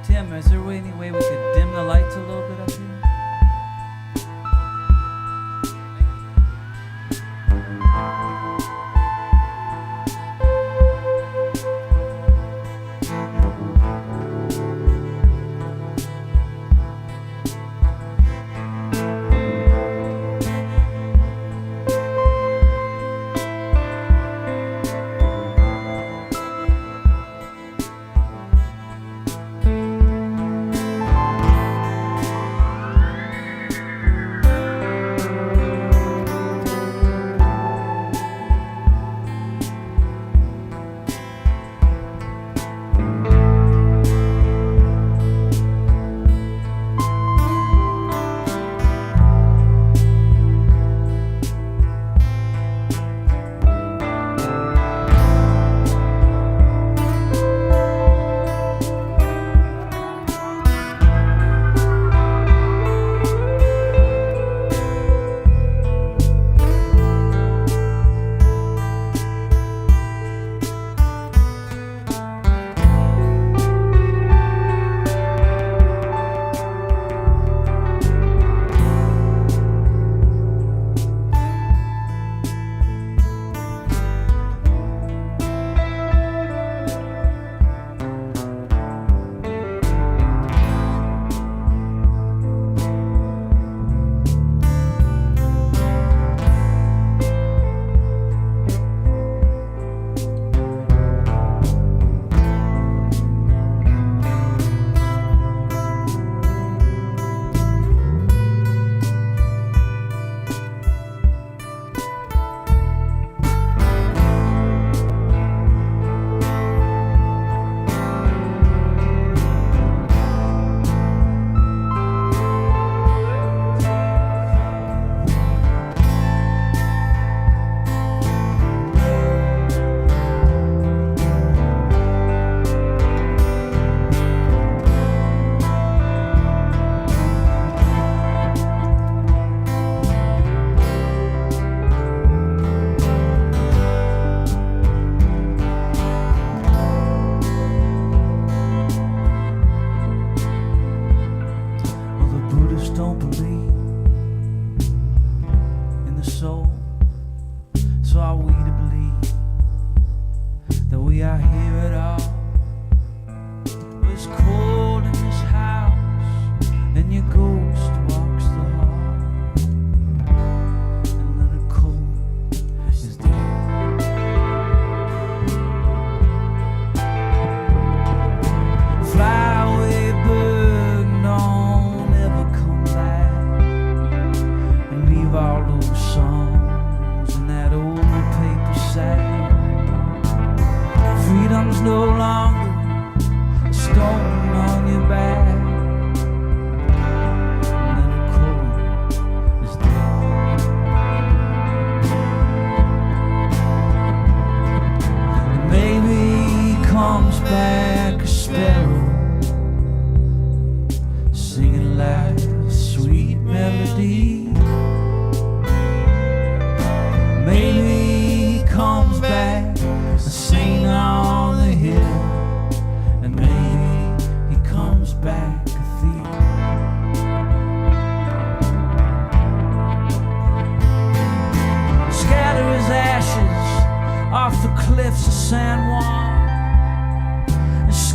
Tim, is there any way we could dim the lights a little bit up here?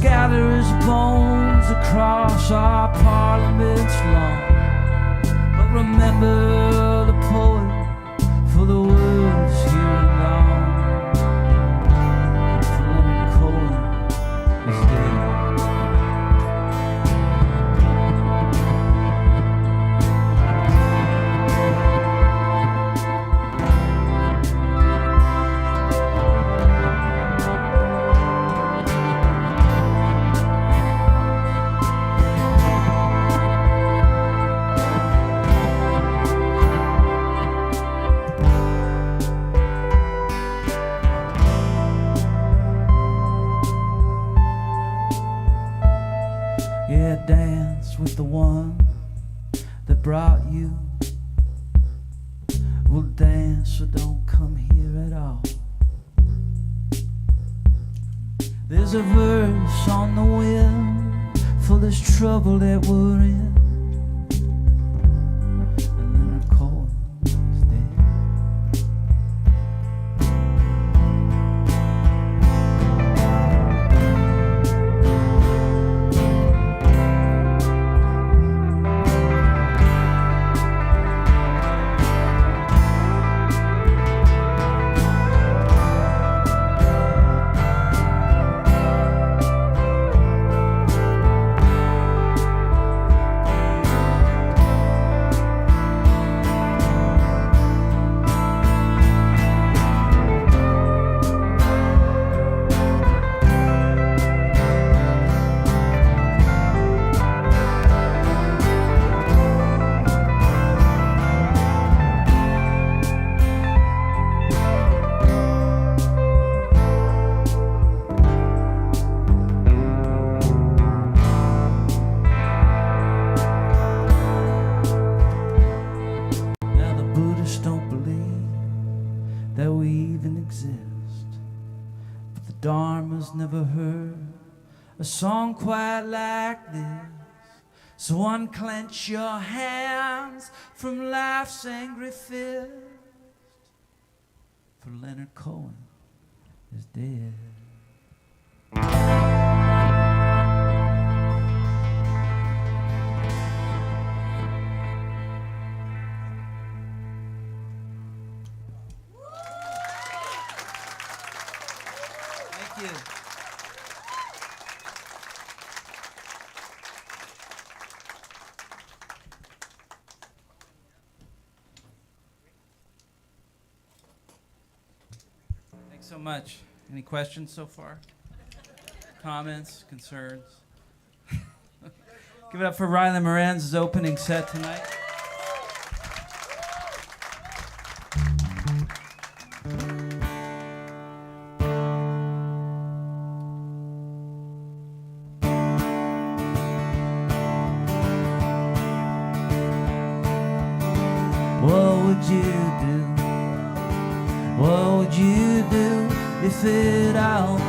scatter his bones across our Parliament's lawn. But remember the poet for the words here and gone. For Leonard Cohen is dead. Yeah, dance with the one that brought you. We'll dance or don't come here at all. There's a verse on the wind for this trouble that we're in. And Leonard Cohen is dead. Now the Buddhists don't believe that we even exist, but the Dharma's never heard a song quite like this. So unclench your hands from life's angry fist, for Leonard Cohen is dead. Thank you. Thanks so much. Any questions so far? Comments, concerns? Give it up for Ryland Mor's opening set tonight. What would you do? What would you do if it all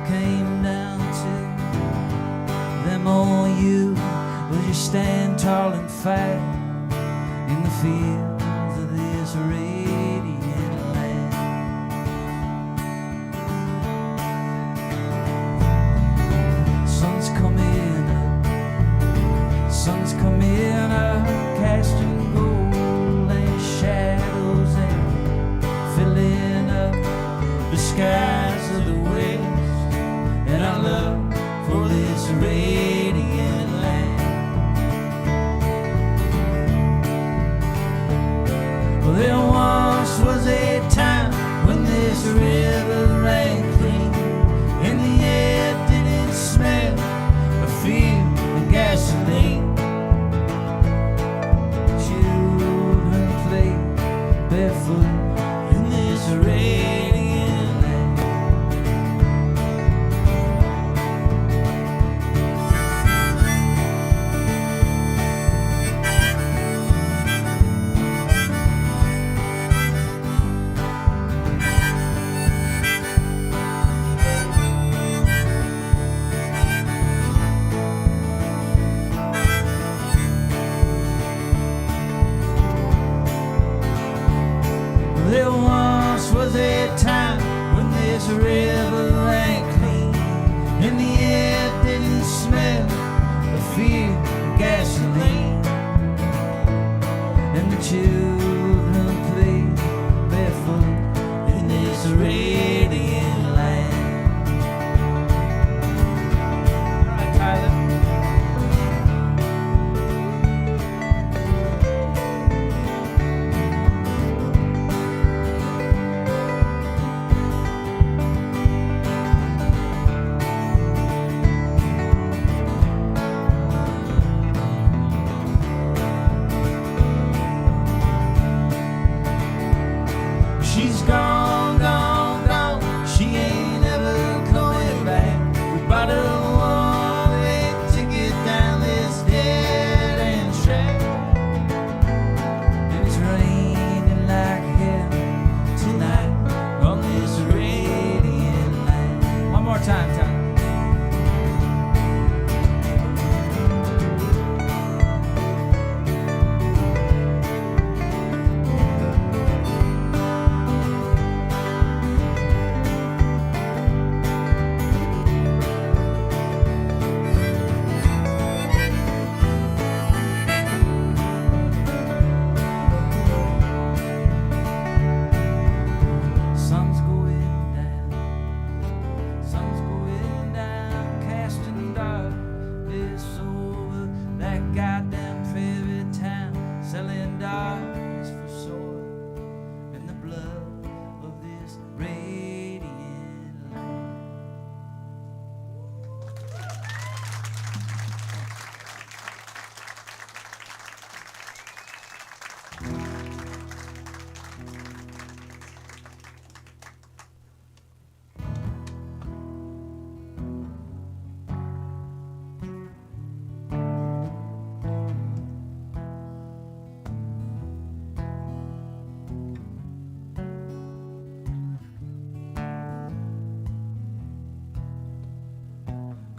came down to them or you? Would you stand tall and fight in the fields of this radiant land? Sun's coming up, sun's coming up, casting gold and shadows and filling up the skies of the west, and our love for this radiant land.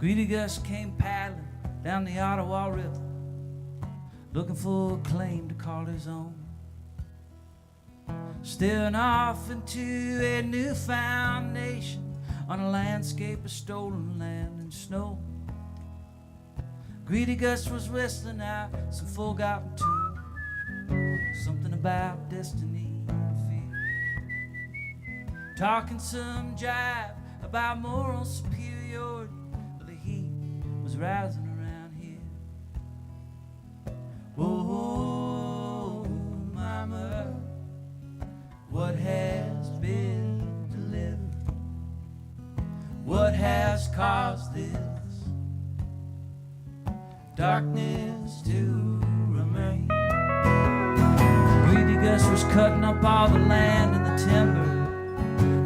Greedy Gus came paddling down the Ottawa River, looking for a claim to call his own, staring off into a newfound nation on a landscape of stolen land and snow. Greedy Gus was whistling out some forgotten tune, something about destiny and fear, talking some jive about moral superiority, but the heat was rising around here. Oh, mama, what has been delivered? What has caused this darkness to remain? Greedy Gus was cutting up all the land and the timber,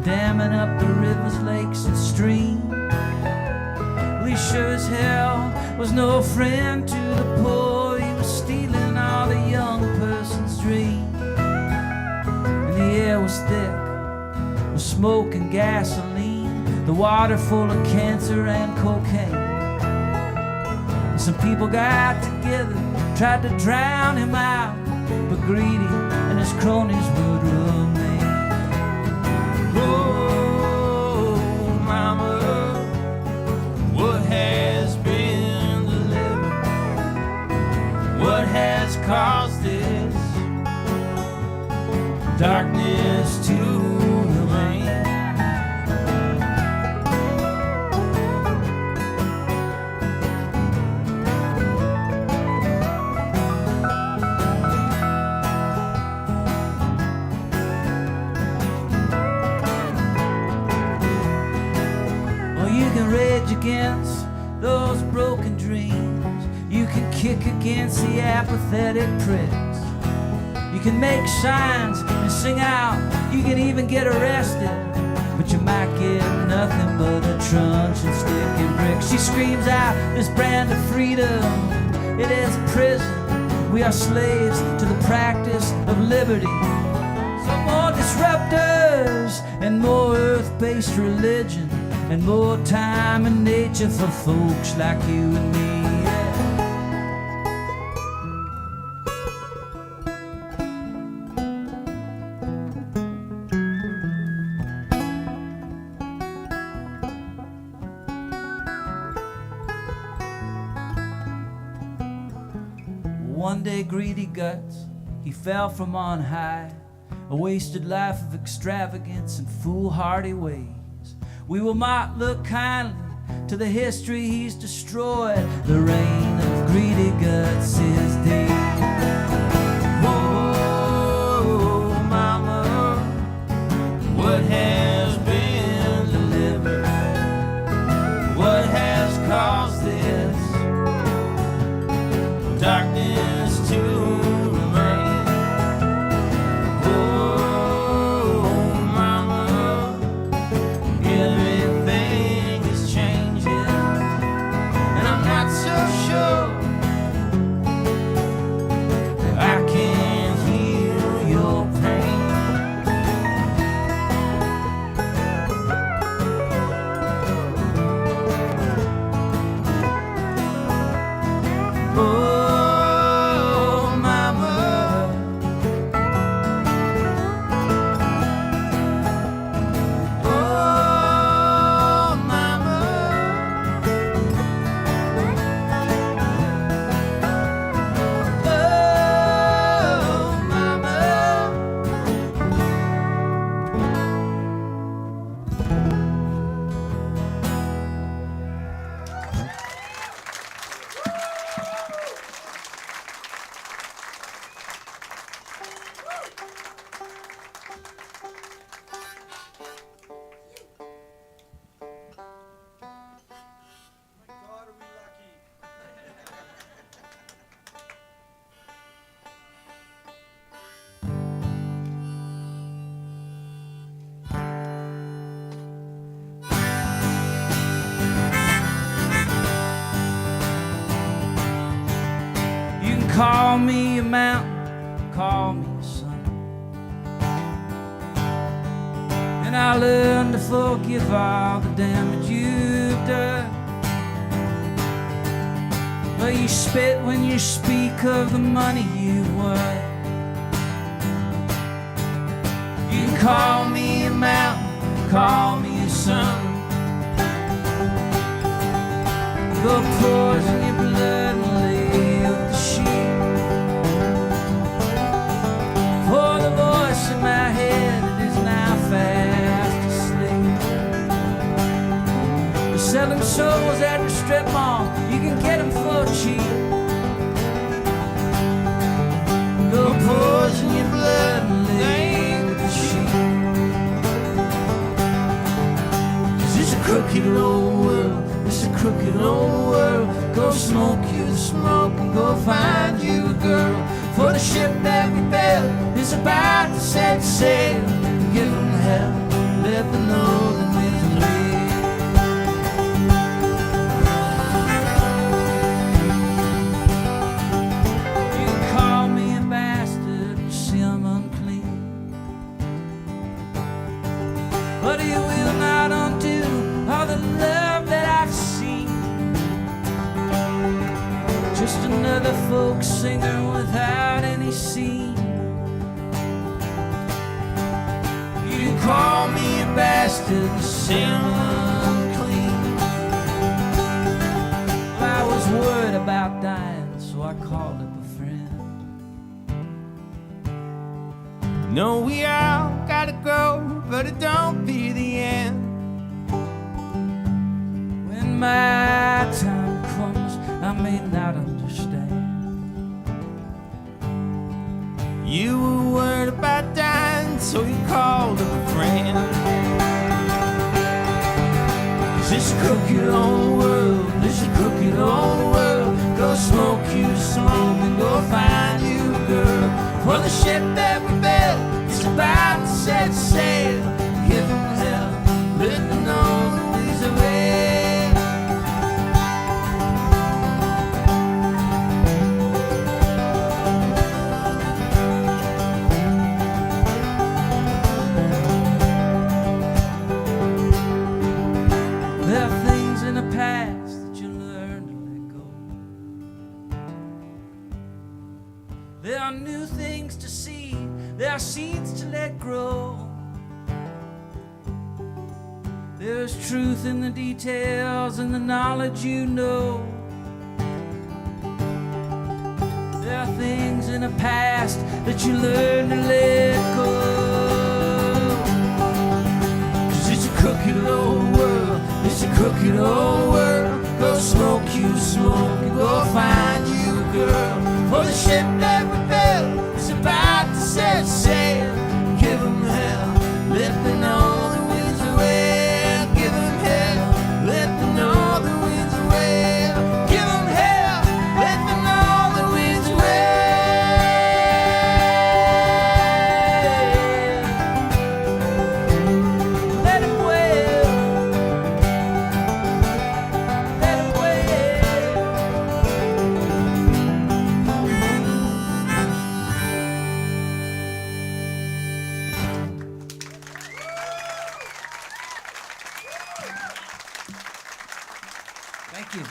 damming up the rivers, lakes, and streams. Well, he sure as hell was no friend to the poor. He was stealing all the young person's dreams. And the air was thick with smoke and gasoline, the water full of cancer and cocaine. Some people got together, tried to drown him out, but Greedy and his cronies would remain. Oh, mama, what has been delivered? What has caused this darkness to remain? Rage against those broken dreams. You can kick against the apathetic pricks. You can make signs and sing out. You can even get arrested, but you might get nothing but a truncheon and stick and brick. She screams out this brand of freedom, it is a prison. We are slaves to the practice of liberty. So more disruptors and more earth-based religion, and more time in nature for folks like you and me. One day Greedy Guts, he fell from on high, a wasted life of extravagance and foolhardy ways. We will not look kindly to the history he's destroyed. The reign of Greedy Guts is dead. Oh, mama, what has been delivered? What has caused this darkness to remain? Call me a mountain, call me a sun, and I'll learn to forgive all the damage you've done. Well, you spit when you speak of the money you won. You can call me a mountain, call me a sun. Go poison your blood and lay with the sheep. For the voice in my head is now fast asleep. We're selling souls at the strip mall, you can get them for cheap. Go poison your blood and lay with the sheep. 'Cause it's a crooked old world, it's a crooked old world. Go smoke you the smoke and go find you a girl. For the ship that we built is about to set sail. Give them hell, let them know that we're real. You can call me a bastard, you see I'm unclean, but it will not undo all the love that I've seen. Just another folk singer without any scene. You call me a bastard, you say I'm unclean. Well, I was worried about dying, so I called up a friend. No, we all gotta go, but it don't be the end. When my time comes, I may not understand. You were worried about dying, so you called up a friend. 'Cause it's a crooked old world, it's a crooked old world. Go smoke you smoke and go find you a girl. For the ship that we built is about to set sail. Give them hell, let them know the winds are red. There are things in the past that you learn to let go. There are new things to see, there are seeds to let grow. There's truth in the details and the knowledge you know. There are things in the past that you learn to let go. 'Cause it's a crooked old world, it's a crooked old world. Go smoke you smoke and go find you a girl. For the ship that we built is about to set sail. Give them hell, let them know the winds are well. Give them hell, let them know the winds are well. Give them hell, let them know the winds are well. Let them wail, let them wail. Thank you.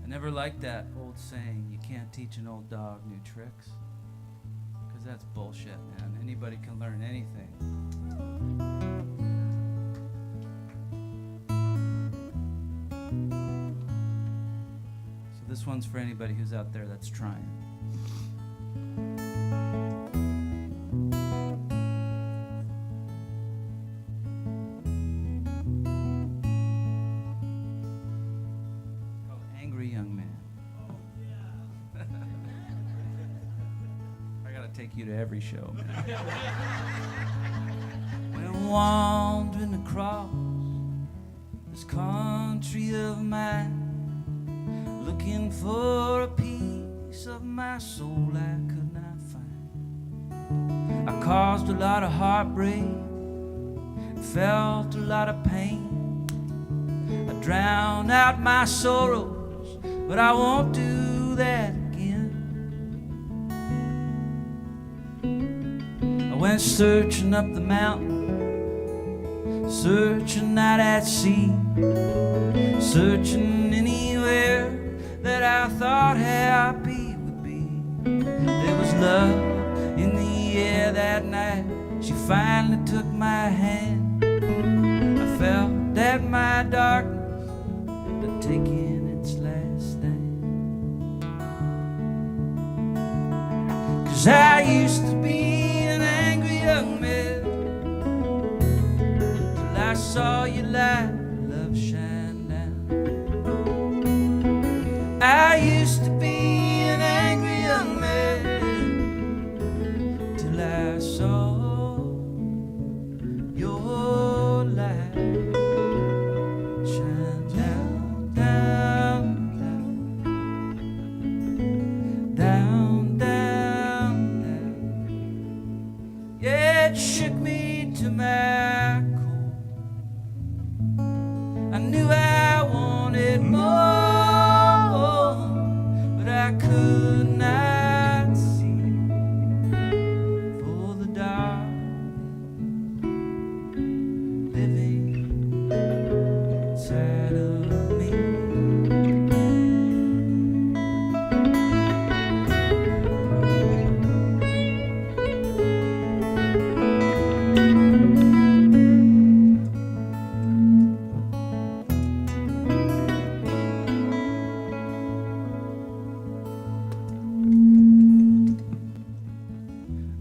I never liked that old saying, you can't teach an old dog new tricks. Because that's bullshit, man. Anybody can learn anything. So this one's for anybody who's out there that's trying. Called Angry Young Man. I gotta take you to every show, man. When wandering across this country of mine, looking for a piece piece of my soul I could not find. I caused a lot of heartbreak, felt a lot of pain. I drowned out my sorrows, but I won't do that again. I went searching up the mountain, searching out at sea, searching anywhere that I thought happy would be. There was love in the air that night. She finally took my hand. I felt that my darkness had taken its last stand. 'Cause I used to be an angry young man till I saw your light, love shine down. I used to be an angry young man till I saw your light shine down, down, down, down, down. Yeah, it shook me to my core. I knew I wanted more, but I could not see for the dark living inside of me.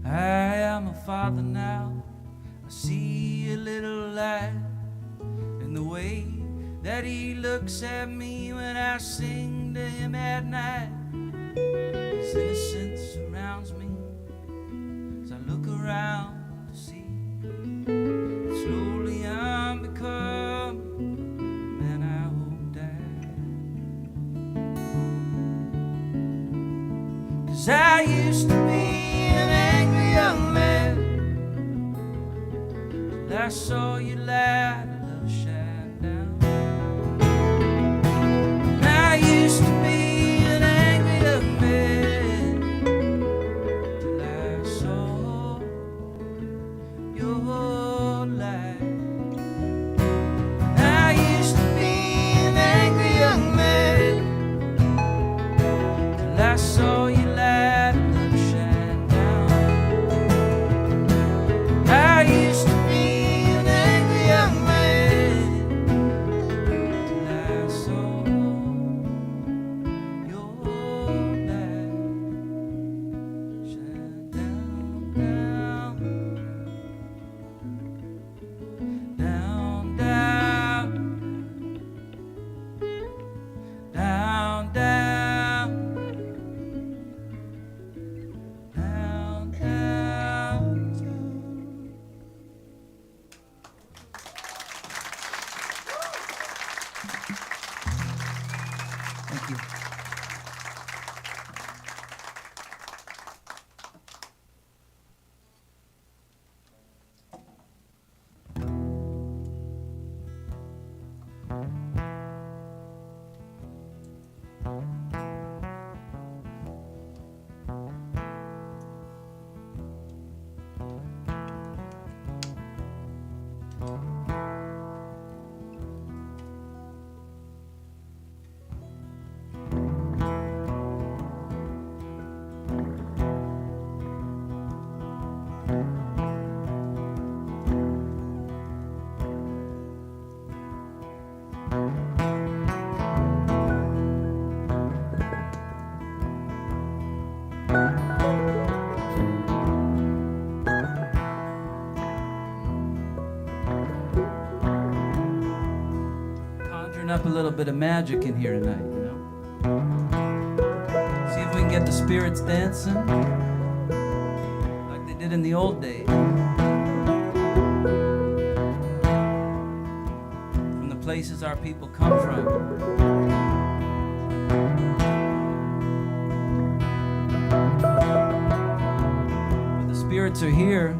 I am a father now. I see a little light in the way that he looks at me when I sing to him at night. His innocence surrounds me as I look around to see slowly I'm becoming the man I hope died. 'Cause I used to be an angry young man till I saw your light, love shine down. And I used to be an angry young man till I saw your light. I used to be an angry young man till I saw your light, love shine down. I used to be an angry young man till I saw your light shine down, down, down, down, down, down, down, down. Thank you. Conjuring up a little bit of magic in here tonight, you know? See if we can get the spirits dancing like they did in the old days. From the places our people come from. spirits are here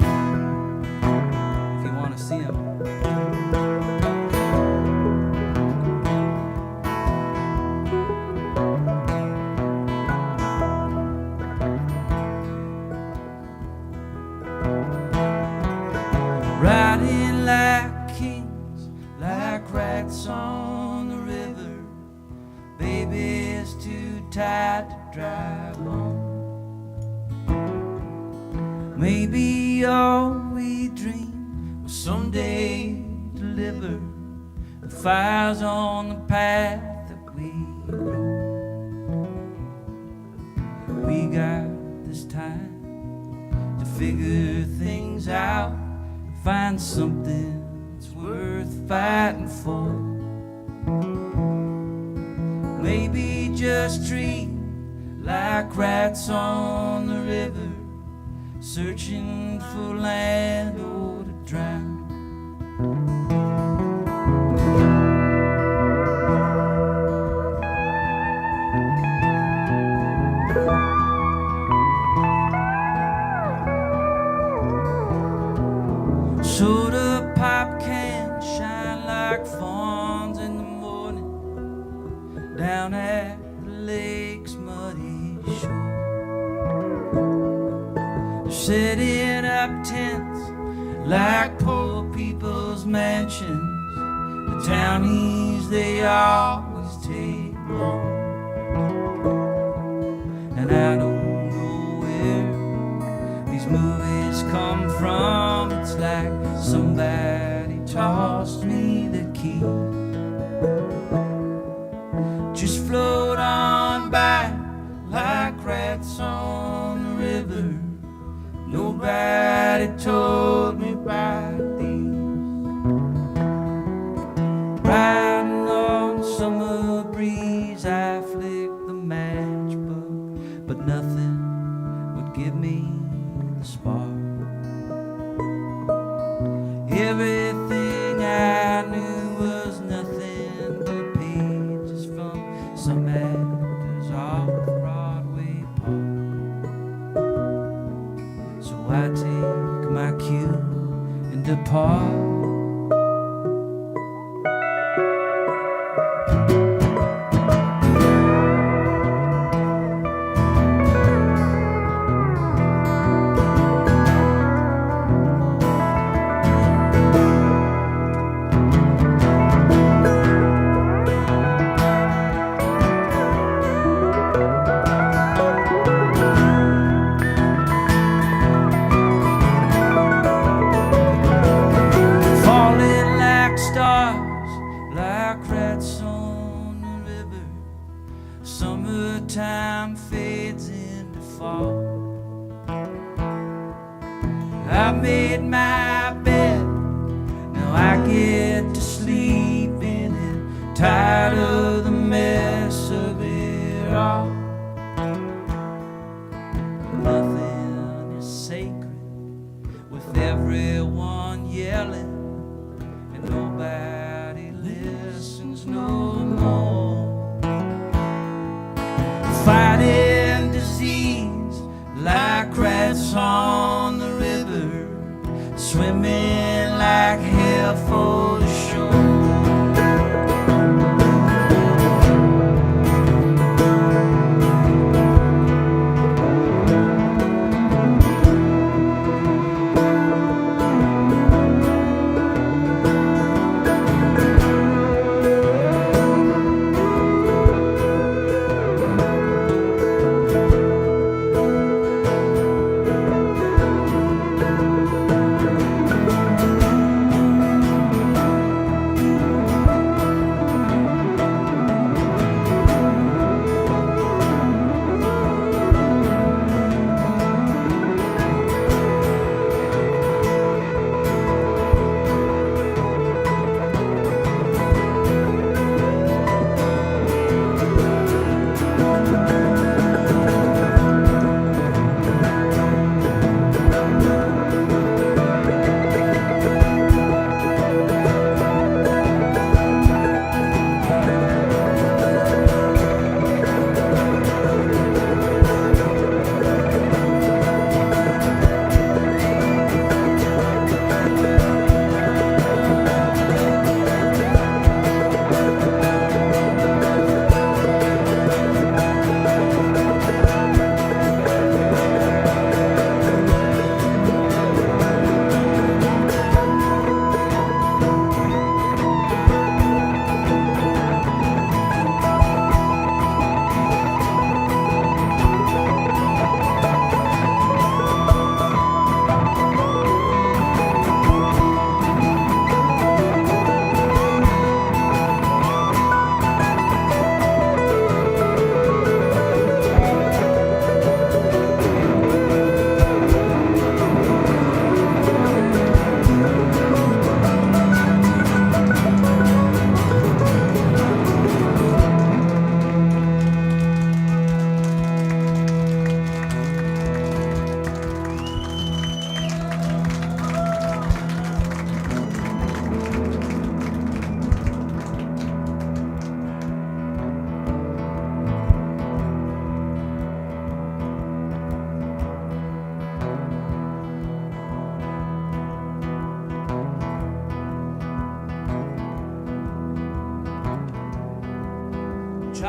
if you want to see them. Riding like kings, like rats on the river. Baby's too tired to drive home. Maybe all we dream will someday deliver the fires on the path that we rode. We got this time to figure things out, find something that's worth fighting for. Maybe just treat like rats on the river, searching for land or to drown. Soda pop cans shine like fawns in the morning down at the lake's muddy shore. They're setting up tents like poor people's mansions. The townies, they always take long. And I don't know where these movies come from. It's like somebody tossed me the key. Just float on by like rats on the river. Nobody told me about these. Riding on the summer breeze, I flicked the matchbook, but nothing would give me the spark. Everything I knew was nothing but pages from some actors off Broadway Park. So I take my cue and depart. Summertime fades into fall. I made my bed, now I get to sleep in it. Tired of the mess of it all. Nothing is sacred with everyone yelling, and nobody listens no more. Fighting disease like rats on the river, swimming like hell for the shore.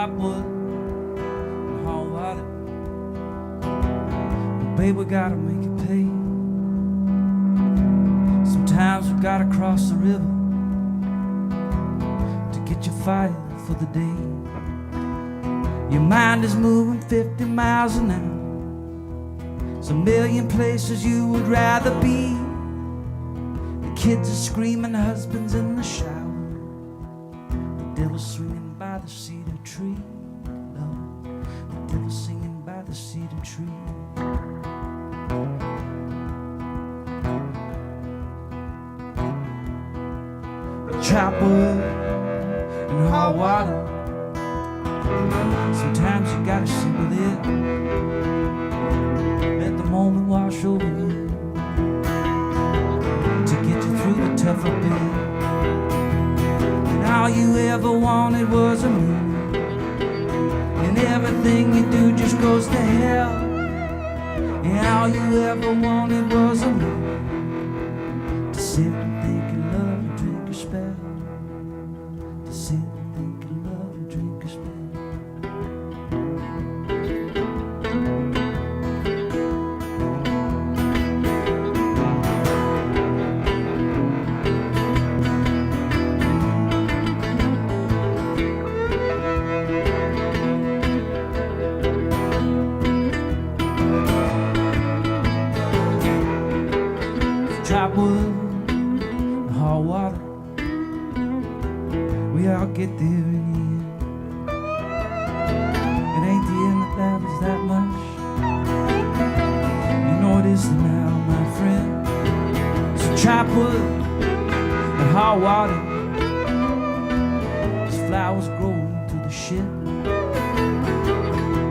chop wood and haul water. But babe, we gotta make it pay. Sometimes we gotta cross the river to get you fired for the day. Your mind is moving 50 miles an hour. There's a million places you would rather be. The kids are screaming, husband's in the shower. The devil's swinging by the cedar tree. Lord, the devil's singing by the cedar tree. Chop wood and hot water. Sometimes you gotta sit with it. Let the moment wash over you to get you through the tougher bit. And all you ever wanted was a moon, and everything you do just goes to hell. And all you ever wanted was a moon to sit and think and love and drink a spell. To sit and think and love and drink a spell. Chop wood and hot water. We all get there in the end. It ain't the end that matters that much. You know it is now, my friend. So chop wood and hot water. As flowers grow into the shit.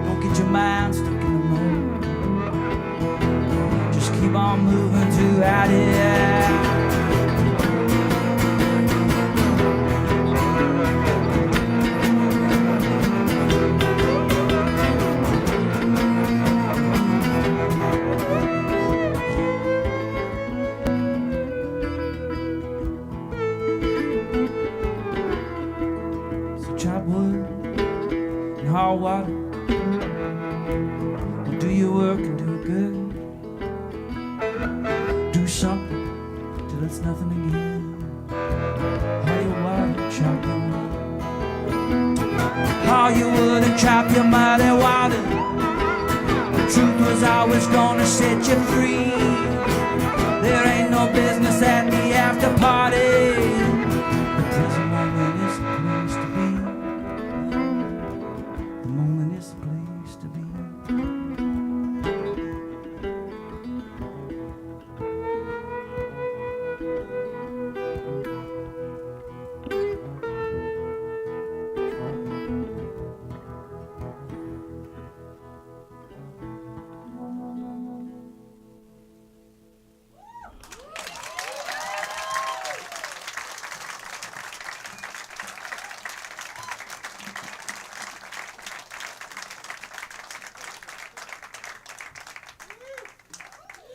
Don't get your mind stuck in the mud. Just keep on moving to out here. Chop wood and hot water. Well, do your work and do it good. Do something till it's nothing again. Haul your water, chop your wood. Haul your wood and chop your muddy water. The truth was always gonna set you free. There ain't no business at the after party. The present moment is the place to be. The moment is the place to be.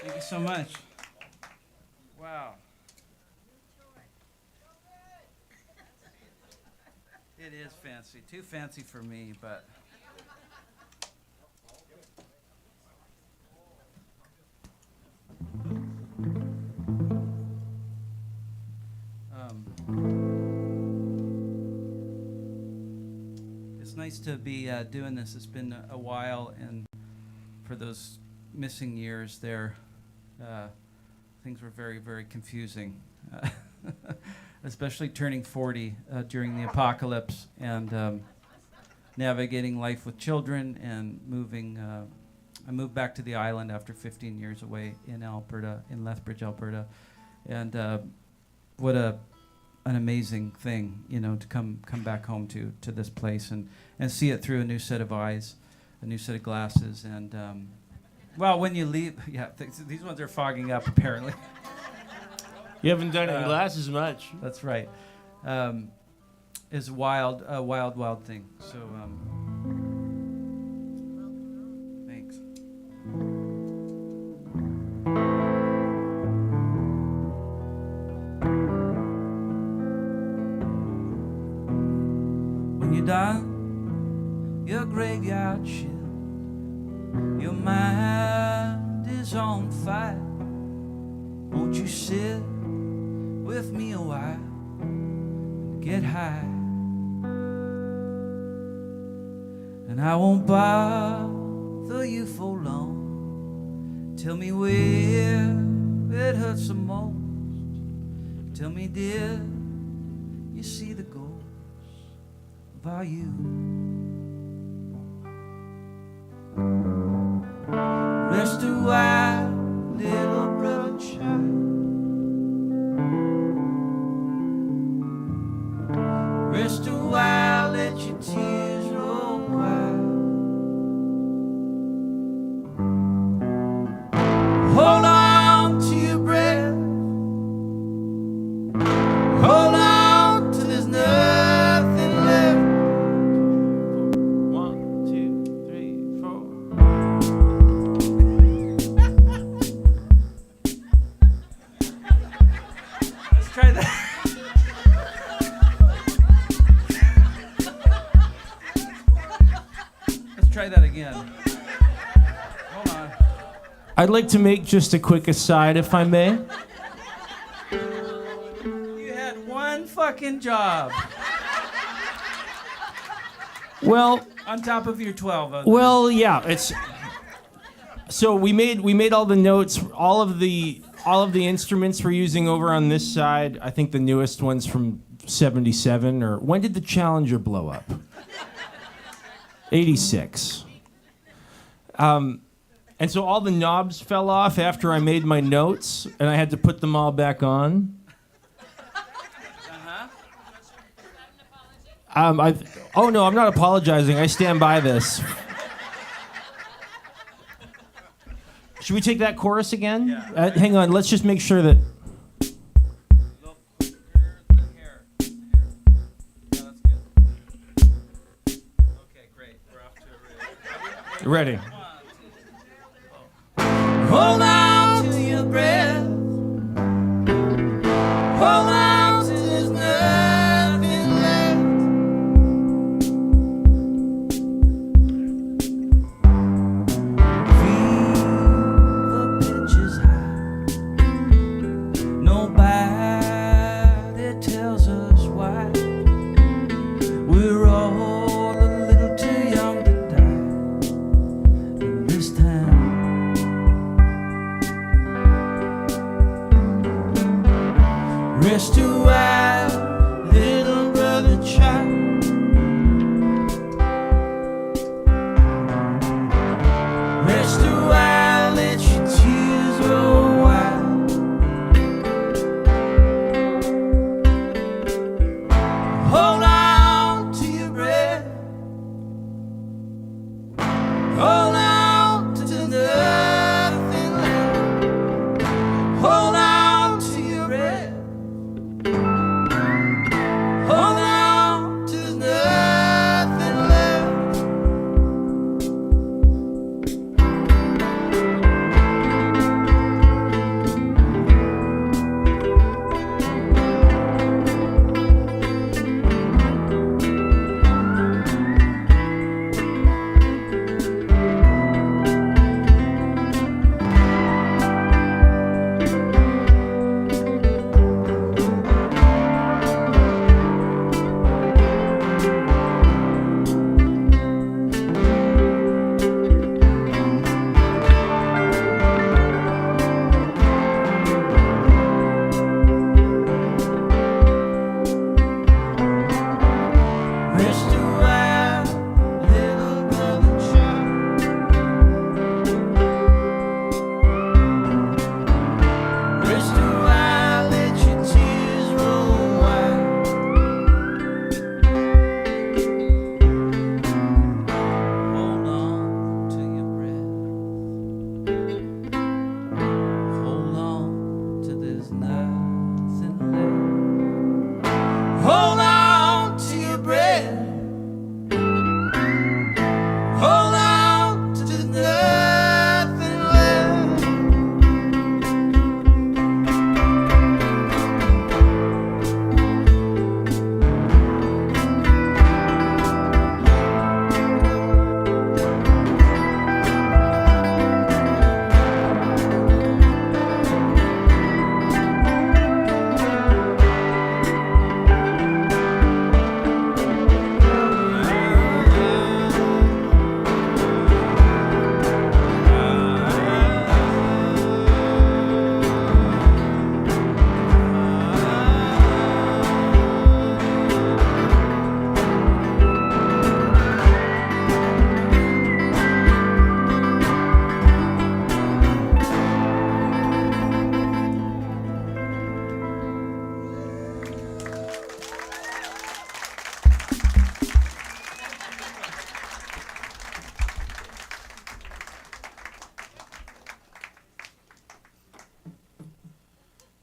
Thank you so much. Wow. It is fancy. Too fancy for me, but. It's nice to be doing this. It's been a while, and for those missing years there, things were very, very confusing, especially turning 40 during the apocalypse and navigating life with children and moving. I moved back to the island after 15 years away in Alberta, in Lethbridge, Alberta, and what an amazing thing, you know, to come back home to this place and see it through a new set of eyes, a new set of glasses, and well, when you leave, yeah, these ones are fogging up apparently. You haven't done it in glasses much. That's right. Is a wild thing. So, thanks. When you die, chill. Your mind is on fire. Won't you sit with me a while and get high? And I won't bother you for long. Tell me where it hurts the most. Tell me, dear, you see the ghost of our youth. Rest a while, little brother child. Rest a while, let your tears roll wild. Hold on to your breath. Hold on till there's nothing left. 1, 2, 3, 4. Let's try that. Let's try that again. Hold on. I'd like to make just a quick aside, if I may. You had one fucking job Well, on top of your 12 others. well, yeah. It's so we made all the notes, all of the instruments we're using over on this side. I think the newest one's from '77, or when did the Challenger blow up? '86. And so all the knobs fell off after I made my notes, and I had to put them all back on. Oh no, I'm not apologizing. I stand by this. Should we take that chorus again? Yeah. Hang on. Let's just make sure that. Look, here. Yeah, that's good. Okay, great. We're off to a Ready. Hold on to your breath. Hold on till there's nothing left. Fever pitch is high. Nobody tells us why. We're all a little too young to die in this town. Rest a while, little brother child. Rest a while, let your tears roll wild. Hold on to your breath. Hold on till nothing left. Hold on to your breath.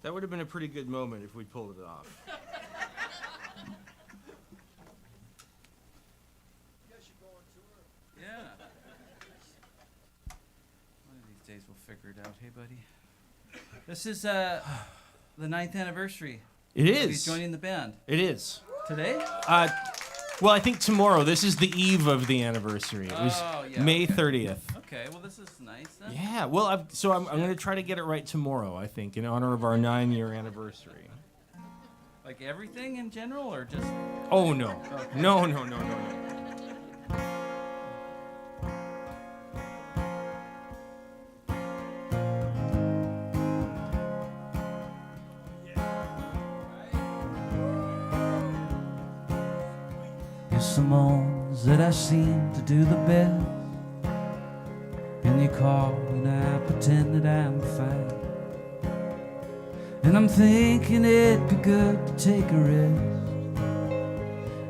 That would have been a pretty good moment if we pulled it off. Yeah. One of these days we'll figure it out. Hey, buddy. This is the 9th anniversary. It He's is. joining the band. It is. Today? Well, I think tomorrow. This is the eve of the anniversary. It was yeah, May okay. 30th. Okay, well, this is nice then. Yeah. Well, I'm going to try to get it right tomorrow, I think, in honor of our 9-year anniversary. Like everything in general, or just... Oh, no. Okay. No. You're some mornings that I seem to do the best, and you call and I pretend that I'm fine. And I'm thinking it'd be good to take a rest.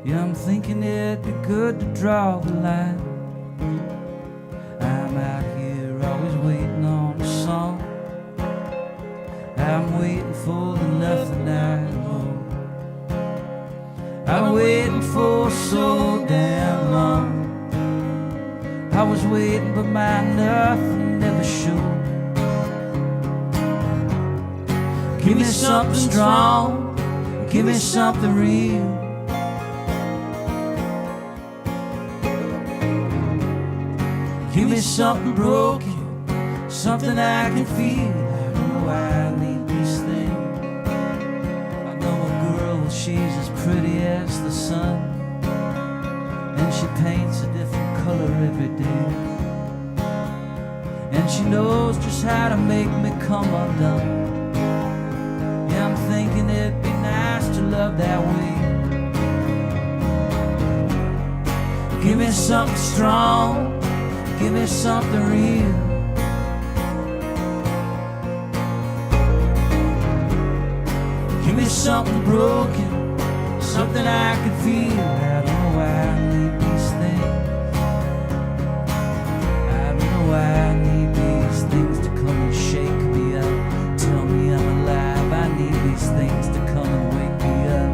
Yeah, I'm thinking it'd be good to draw the line. I'm out here always waiting on a song. I'm waiting for the nothing I know. I've been waiting for so damn long. I was waiting, but my nothing never showed. Give me something strong, give me something real. Give me something broken, something I can feel. I don't know why I need these things. I know a girl, she's as pretty as the sun, and she paints a different color every day. And she knows just how to make me come undone. Yeah, I'm thinking it'd be nice to love that way. Give me something strong, give me something real. Give me something broken, something I can feel. I don't know why I need these things. I don't know why I need these things to come and shake me up. Tell me I'm alive. I need these things to come and wake me up.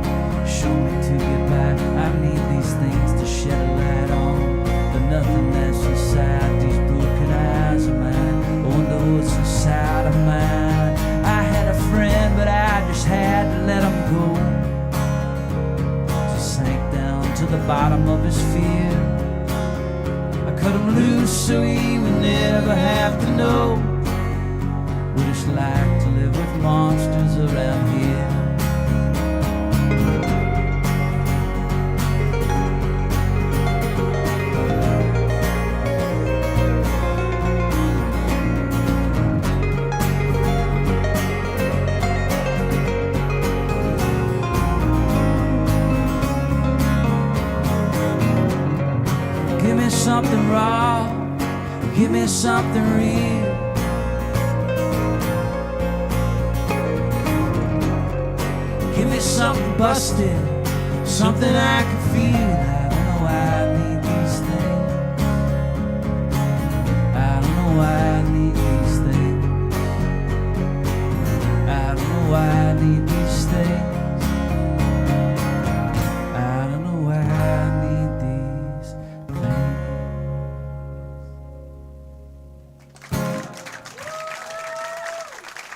Show me to get back. I need these things to shed a light on the nothingness inside these broken eyes of mine. Oh no, it's inside of mine. I had a friend, but I just had to let him go. Just sank down to the bottom of his fear. I cut him loose so he would never have to know what it's like to live with monsters around here. Give me something raw, give me something real. Give me something busted, something I can feel. I don't know why I need these things. I don't know why I need these things. I don't know why I need these things. I don't know why I need these things.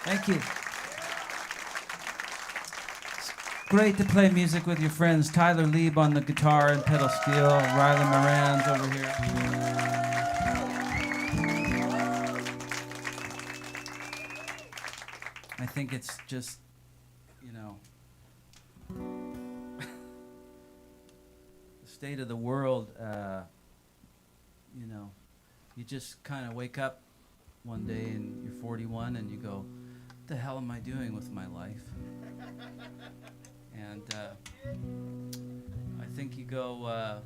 Thank you. Great to play music with your friends. Tyler Lieb on the guitar and pedal steel. Ryland Moran's over here. I think it's just, the state of the world, you just kind of wake up one day and you're 41 and you go, what the hell am I doing with my life? And I think you go,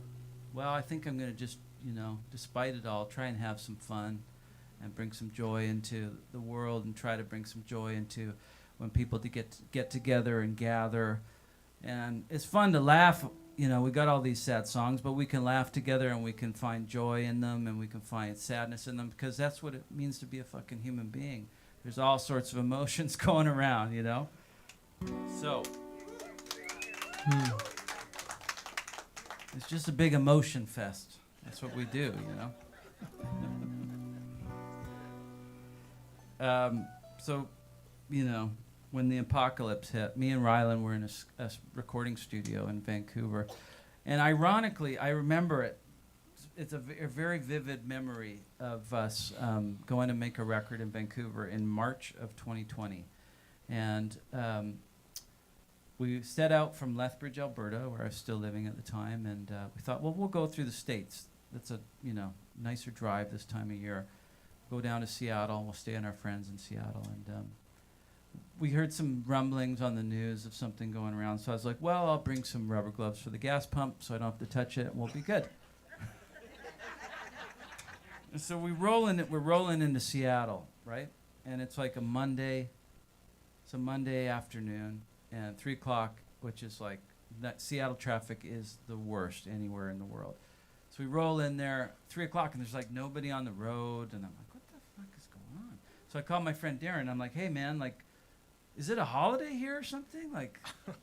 well, I think I'm going to just, despite it all, try and have some fun and bring some joy into the world and try to bring some joy into when people to get together and gather. And it's fun to laugh. We got all these sad songs, but we can laugh together and we can find joy in them and we can find sadness in them because that's what it means to be a fucking human being. there's all sorts of emotions going around, you know. So it's just a big emotion fest. That's what we do, you know. So, you know, when the apocalypse hit, me and Ryland were in a recording studio in Vancouver. And ironically, I remember it. It's a very vivid memory of us going to make a record in Vancouver in March of 2020. And we set out from Lethbridge, Alberta, where I was still living at the time. And we thought, well, we'll go through the States. That's a, you know, nicer drive this time of year. Go down to Seattle. We'll stay on our friends in Seattle. And we heard some rumblings on the news of something going around. So I was like, well, I'll bring some rubber gloves for the gas pump so I don't have to touch it, and we'll be good. And so we're rolling into Seattle, right? And it's like a Monday. It's a Monday afternoon, and 3 o'clock, which is like, that Seattle traffic is the worst anywhere in the world. So we roll in there, 3 o'clock, and there's like nobody on the road, and I'm like, what the fuck is going on? So I call my friend Darren. I'm like, hey man, like, is it a holiday here or something? Like, and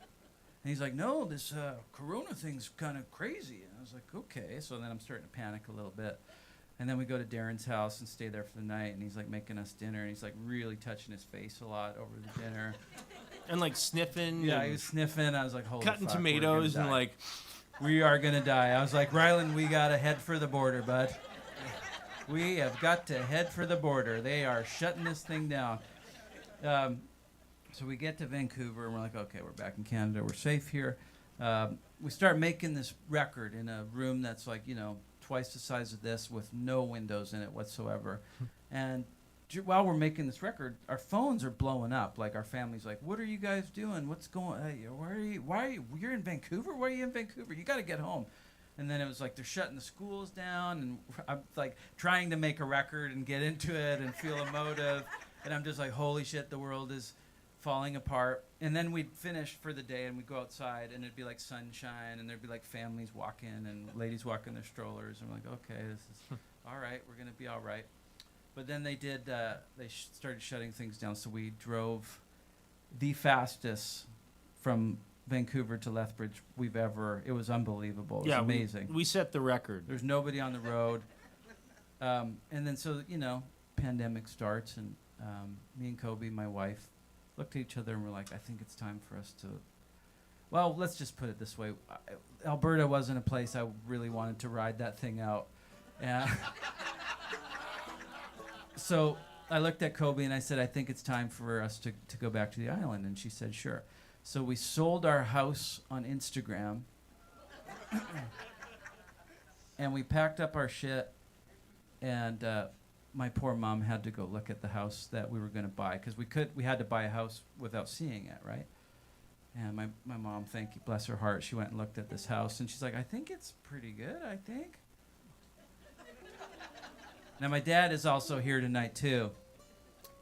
he's like, no, this Corona thing's kind of crazy. And I was like, okay. So then I'm starting to panic a little bit. And then we go to Darren's house and stay there for the night, and he's like making us dinner, and he's like really touching his face a lot over the dinner. And like sniffing. Yeah, he was sniffing. I was like, holy cutting fuck, tomatoes we're gonna and die. like. We are gonna die. I was like, Ryland, we gotta head for the border, bud. We have got to head for the border. They are shutting this thing down. So we get to Vancouver, and we're like, okay, we're back in Canada. We're safe here. We start making this record in a room that's like, you know, twice the size of this with no windows in it whatsoever. And while we're making this record, our phones are blowing up. Like, our family's like, what are you guys doing? What's going on? Why are you, you're in Vancouver? Why are you in Vancouver? You got to get home. And then it was like, they're shutting the schools down, and I'm like trying to make a record and get into it and feel emotive. And I'm just like, holy shit, the world is falling apart. And then we'd finish for the day, and we'd go outside, and it'd be like sunshine, and there'd be like families walking and ladies walking their strollers. And we're like, okay, this is all right. We're going to be all right. But then they did, started shutting things down. So we drove the fastest from Vancouver to Lethbridge we've ever, it was unbelievable. It was amazing. We set the record. There's nobody on the road. And then, so, you know, pandemic starts, and me and Kobe, my wife, looked at each other and we're like, I think it's time for us to, well, let's just put it this way. Alberta wasn't a place I really wanted to ride that thing out. So I looked at Kobe and I said, I think it's time for us to go back to the island. And she said, sure. So we sold our house on Instagram and we packed up our shit, and my poor mom had to go look at the house that we were going to buy, because we had to buy a house without seeing it, right? And my mom, thank you, bless her heart, she went and looked at this house, and she's like, I think it's pretty good, I think. Now, my dad is also here tonight, too.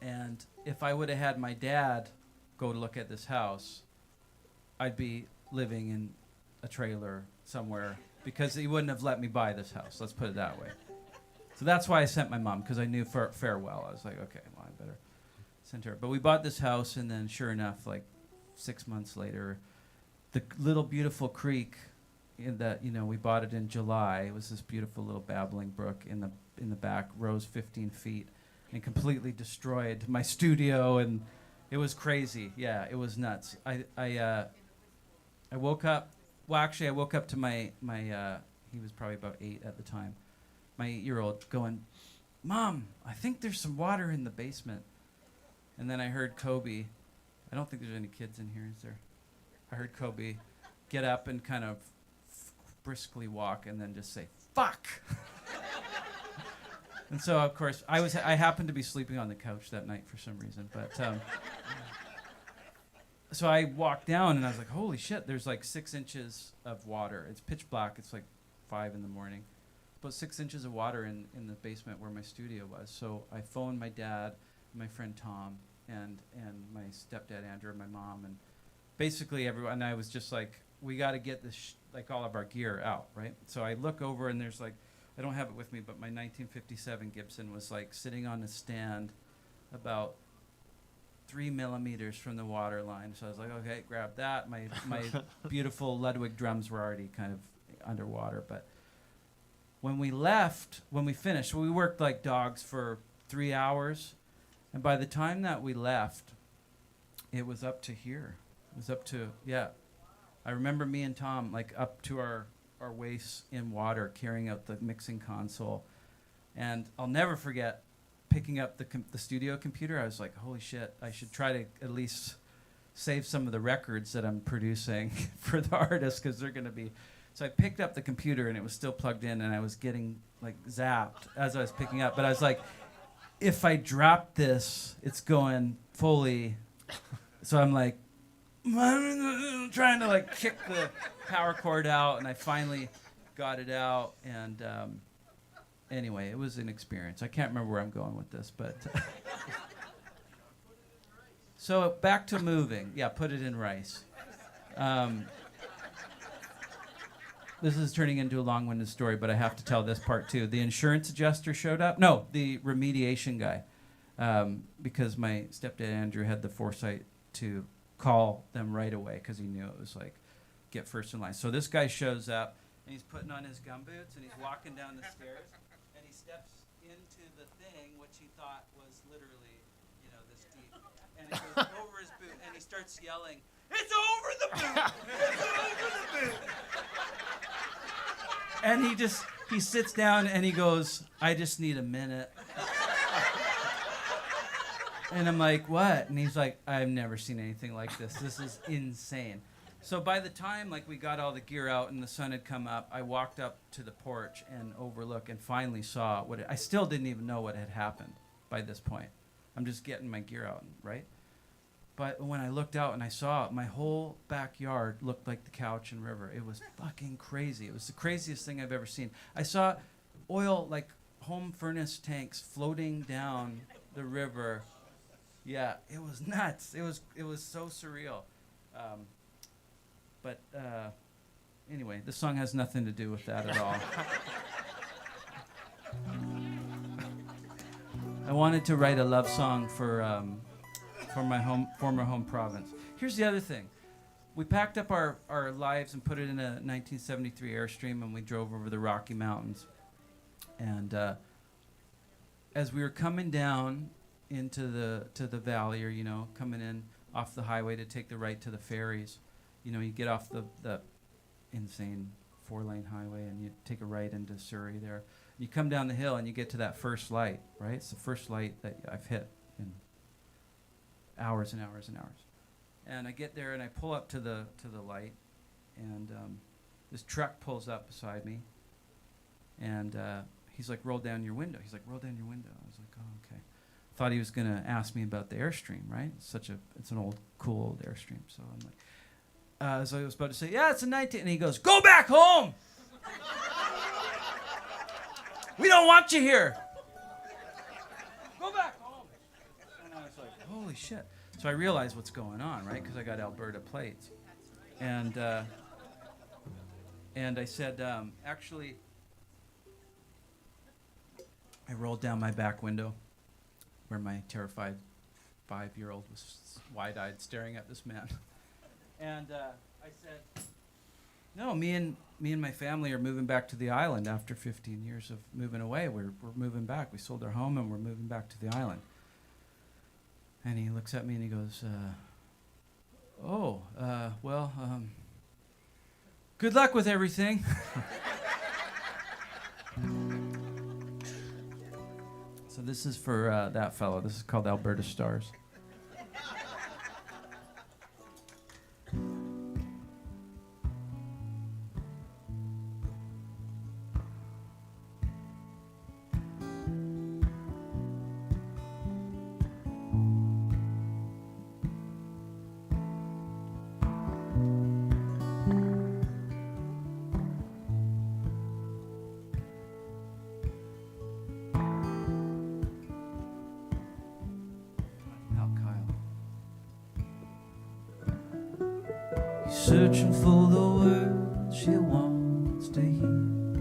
And if I would have had my dad go to look at this house, I'd be living in a trailer somewhere, because he wouldn't have let me buy this house. Let's put it that way. So that's why I sent my mom, because I knew farewell. I was like, okay, well, I better send her. But we bought this house, and then sure enough, like 6 months later, the little beautiful creek in that, you know, we bought it in July. It was this beautiful little babbling brook in the back, rose 15 feet and completely destroyed my studio, and it was crazy. Yeah, it was nuts. I woke up. Well, actually, I woke up to my he was probably about 8 at the time. My 8-year-old going, Mom, I think there's some water in the basement. And then I heard Kobe. I don't think there's any kids in here, is there? I heard Kobe get up and kind of briskly walk and then just say, fuck. And so, of course, I happened to be sleeping on the couch that night for some reason. But so I walked down, and I was like, holy shit, there's like 6 inches of water. It's pitch black. It's like 5 in the morning. About 6 inches of water in the basement where my studio was. So I phoned my dad, my friend Tom, and my stepdad Andrew, and my mom, and basically everyone. And I was just like, we got to get this like all of our gear out, right? So I look over, and there's like, I don't have it with me, but my 1957 Gibson was like sitting on a stand about 3 millimeters from the water line. So I was like, okay, grab that. My beautiful Ludwig drums were already kind of underwater. But when we finished, we worked like dogs for 3 hours. And by the time that we left, it was up to here. It was up to, yeah. I remember me and Tom like up to our waists in water, carrying out the mixing console. And I'll never forget picking up the studio computer. I was like, holy shit, I should try to at least save some of the records that I'm producing for the artists, because they're going to be. So I picked up the computer and it was still plugged in, and I was getting like zapped as I was picking up. But I was like, if I drop this, it's going fully. So I'm like, trying to like kick the power cord out, and I finally got it out. And anyway, it was an experience. I can't remember where I'm going with this, but so back to moving. Yeah, put it in rice. This is turning into a long-winded story, but I have to tell this part too. The insurance adjuster showed up. No, the remediation guy, because my stepdad Andrew had the foresight to call them right away, because he knew it was like get first in line. So this guy shows up, and he's putting on his gumboots, and he's walking down the stairs, and he steps into the thing, which he thought was literally, this deep, and it goes over his boot, and he starts yelling, "It's over the boot! It's over the boot!" And he sits down and he goes, "I just need a minute." And I'm like, "What?" And he's like, "I've never seen anything like this. This is insane." So by the time like we got all the gear out and the sun had come up, I walked up to the porch and overlooked and finally saw I still didn't even know what had happened by this point. I'm just getting my gear out, right? But when I looked out and I saw my whole backyard looked like the Cowichan River. It was fucking crazy. It was the craziest thing I've ever seen. I saw oil, like home furnace tanks floating down the river. Yeah, it was nuts. It was so surreal. But anyway, the song has nothing to do with that at all. I wanted to write a love song for my former home province. Here's the other thing. We packed up our lives and put it in a 1973 Airstream, and we drove over the Rocky Mountains. And as we were coming down into the valley, or coming in off the highway to take the right to the ferries, you get off the insane 4-lane highway and you take a right into Surrey there. You come down the hill and you get to that first light, right? It's the first light that I've hit in hours and hours and hours. And I get there and I pull up to the light, and this truck pulls up beside me, and he's like, "Roll down your window." He's like, "Roll down your window." I was like, "Oh, okay." Thought he was gonna ask me about the Airstream, right? It's an old, cool old Airstream. So I'm like, so I was about to say, "Yeah, it's a 19," and he goes, "Go back home. We don't want you here. Go back home." And I was like, holy shit. So I realized what's going on, right? Because I got Alberta plates. And I said, actually, I rolled down my back window where my terrified 5-year-old was wide-eyed staring at this man. And I said, "No, me and my family are moving back to the island after 15 years of moving away. We're moving back. We sold our home and we're moving back to the island." And he looks at me and he goes, good luck with everything." So this is for that fellow. This is called Alberta Stars. Searching for the words she wants to hear,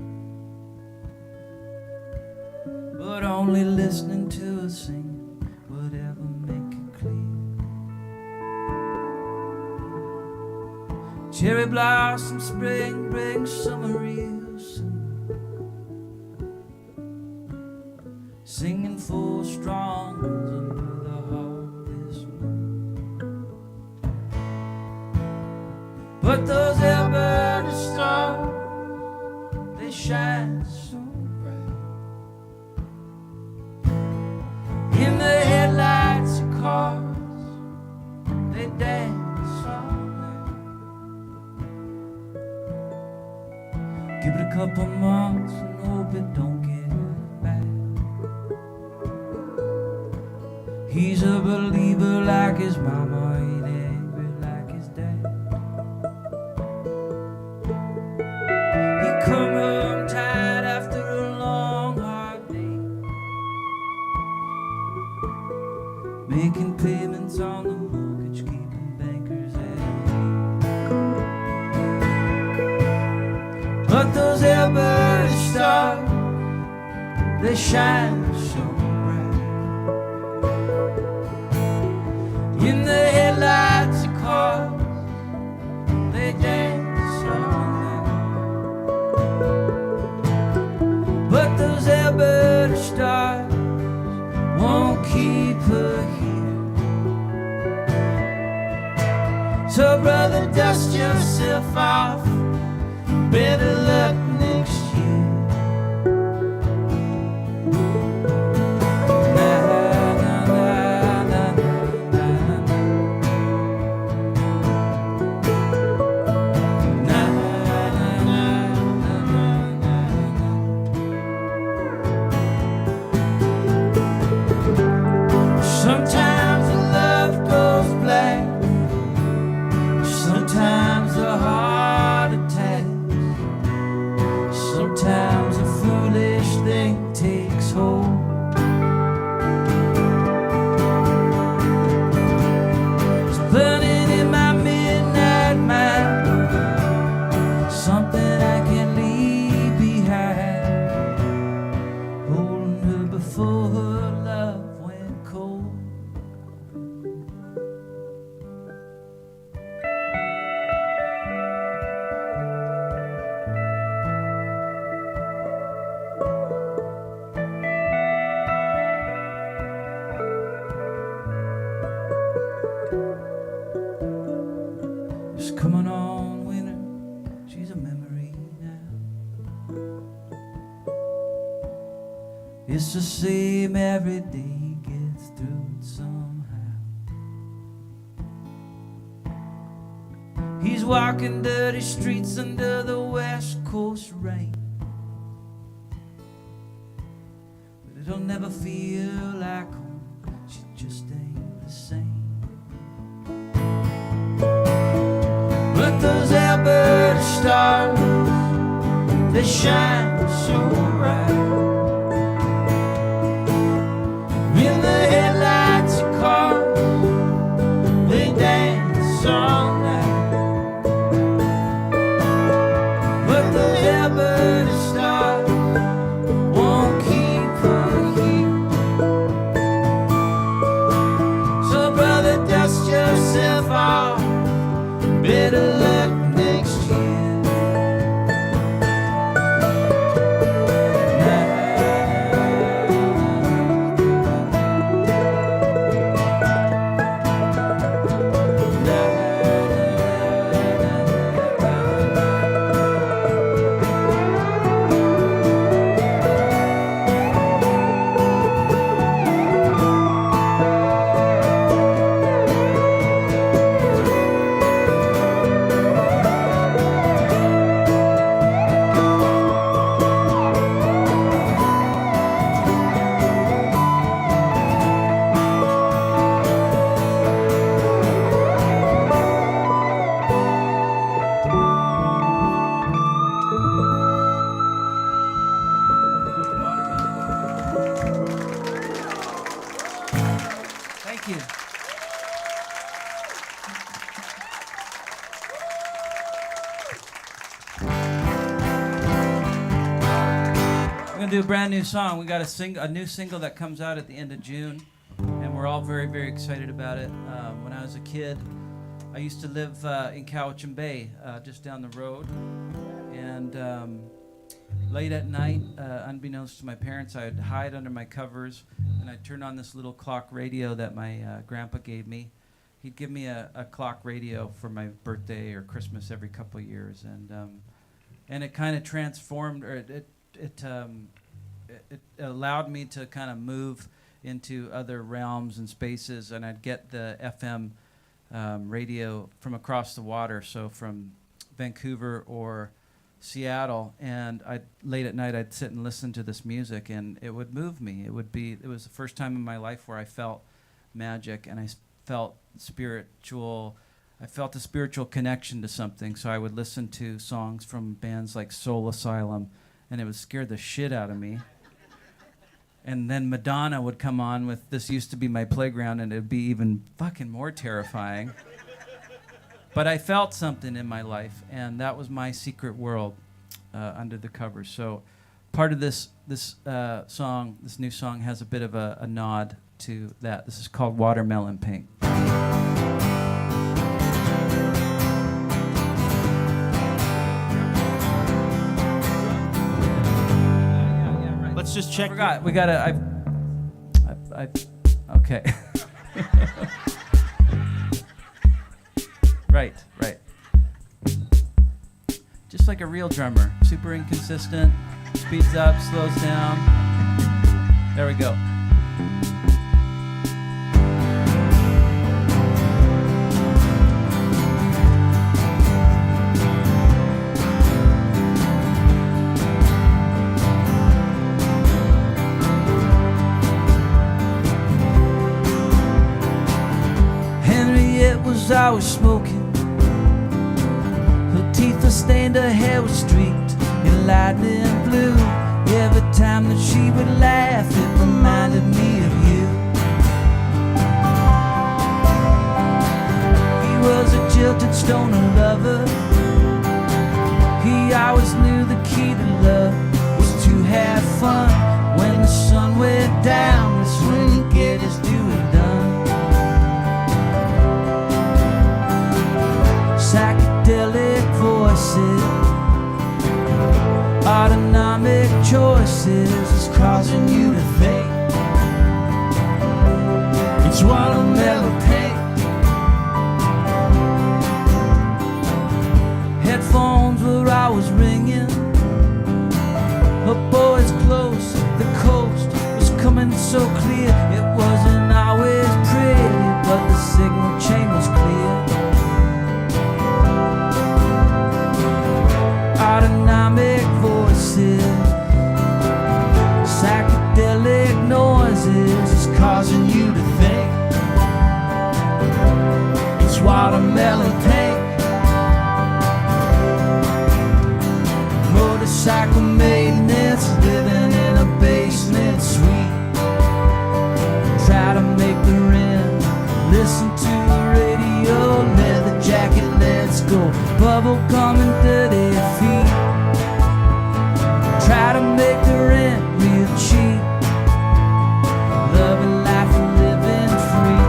but only listening to her sing would ever make it clear. Cherry blossom spring brings summer real soon. Singing full strong under the harvest moon. But those Alberta stars, they shine so bright. In the headlights of cars, they dance all night. Give it a couple months and hope it don't get bad. He's a believer like his mama, ain't angry like his dad. He come home tired after a long hard day, making payments on the mortgage, keeping bankers at bay. But those Alberta stars, they shine so bright. In the headlights of cars, they dance all night. But those Alberta stars won't keep her here. So brother, dust yourself off, better luck next year. Sometimes the love goes black, sometimes the heart attacks, sometimes a foolish thing takes hold. It's burning in my midnight mind, something I can't leave behind, holding her before her love went cold. It's coming on winter, she's a memory now. It's the same every day, he gets through it somehow. He's walking dirty streets under the West Coast rain, but it'll never feel like home, she just ain't the same. But those Alberta stars, they shine so bright. In the headlights of cars, they dance all night. But the Alberta stars won't keep her here. So brother, dust yourself off, better luck next year. Thank you. We're gonna do a brand new song. We got a new single that comes out at the end of June, and we're all very, very excited about it. When I was a kid, I used to live in Cowichan Bay, just down the road. And late at night, unbeknownst to my parents, I'd hide under my covers, and I'd turn on this little clock radio that my grandpa gave me. He'd give me a clock radio for my birthday or Christmas every couple of years, and it kind of transformed, or it allowed me to kind of move into other realms and spaces, and I'd get the FM radio from across the water, so from Vancouver or Seattle, and late at night I'd sit and listen to this music, and it would move me. It was the first time in my life where I felt magic, and I felt spiritual. I felt a spiritual connection to something, so I would listen to songs from bands like Soul Asylum, and it would scare the shit out of me. And then Madonna would come on with This Used to Be My Playground, and it'd be even fucking more terrifying. But I felt something in my life, and that was my secret world under the covers. So part of this new song, has a bit of a nod to that. This is called Watermelon Pink. Let's just check. I forgot. We gotta. Okay. Right. Just like a real drummer, super inconsistent, speeds up, slows down. There we go. Henriette was always smoking. Her teeth were stained, her hair was streaked in lightning blue. Every time that she would laugh, it reminded me of you. He was a jilted stoner lover. He always knew the key to love was to have fun. When the sun went down, that's when you get his doing done. Psychedelic voices, autonomic choices is causing you to think it's watermelon pink. Headphones were always ringing. Her boys close, the coast was coming so clear. It wasn't always pretty, but the signal chain was clear. Autonomic voices, psychedelic noises is causing you to think it's watermelon pink. Motorcycle maintenance, living in a basement suite. Try to make the rent, listen to the radio, leather jacket, let's go, bubble gum and dirty feet. Try to make the rent real cheap, loving life and living free.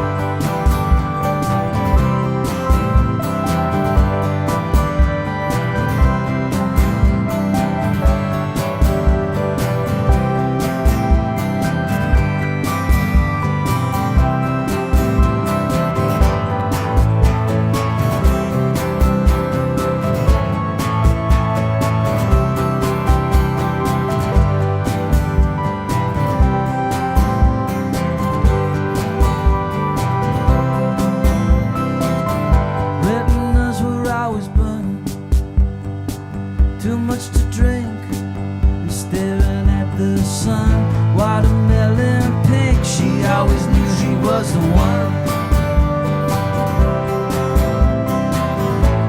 Too much to drink and staring at the sun. Watermelon pink, she always knew she was the one.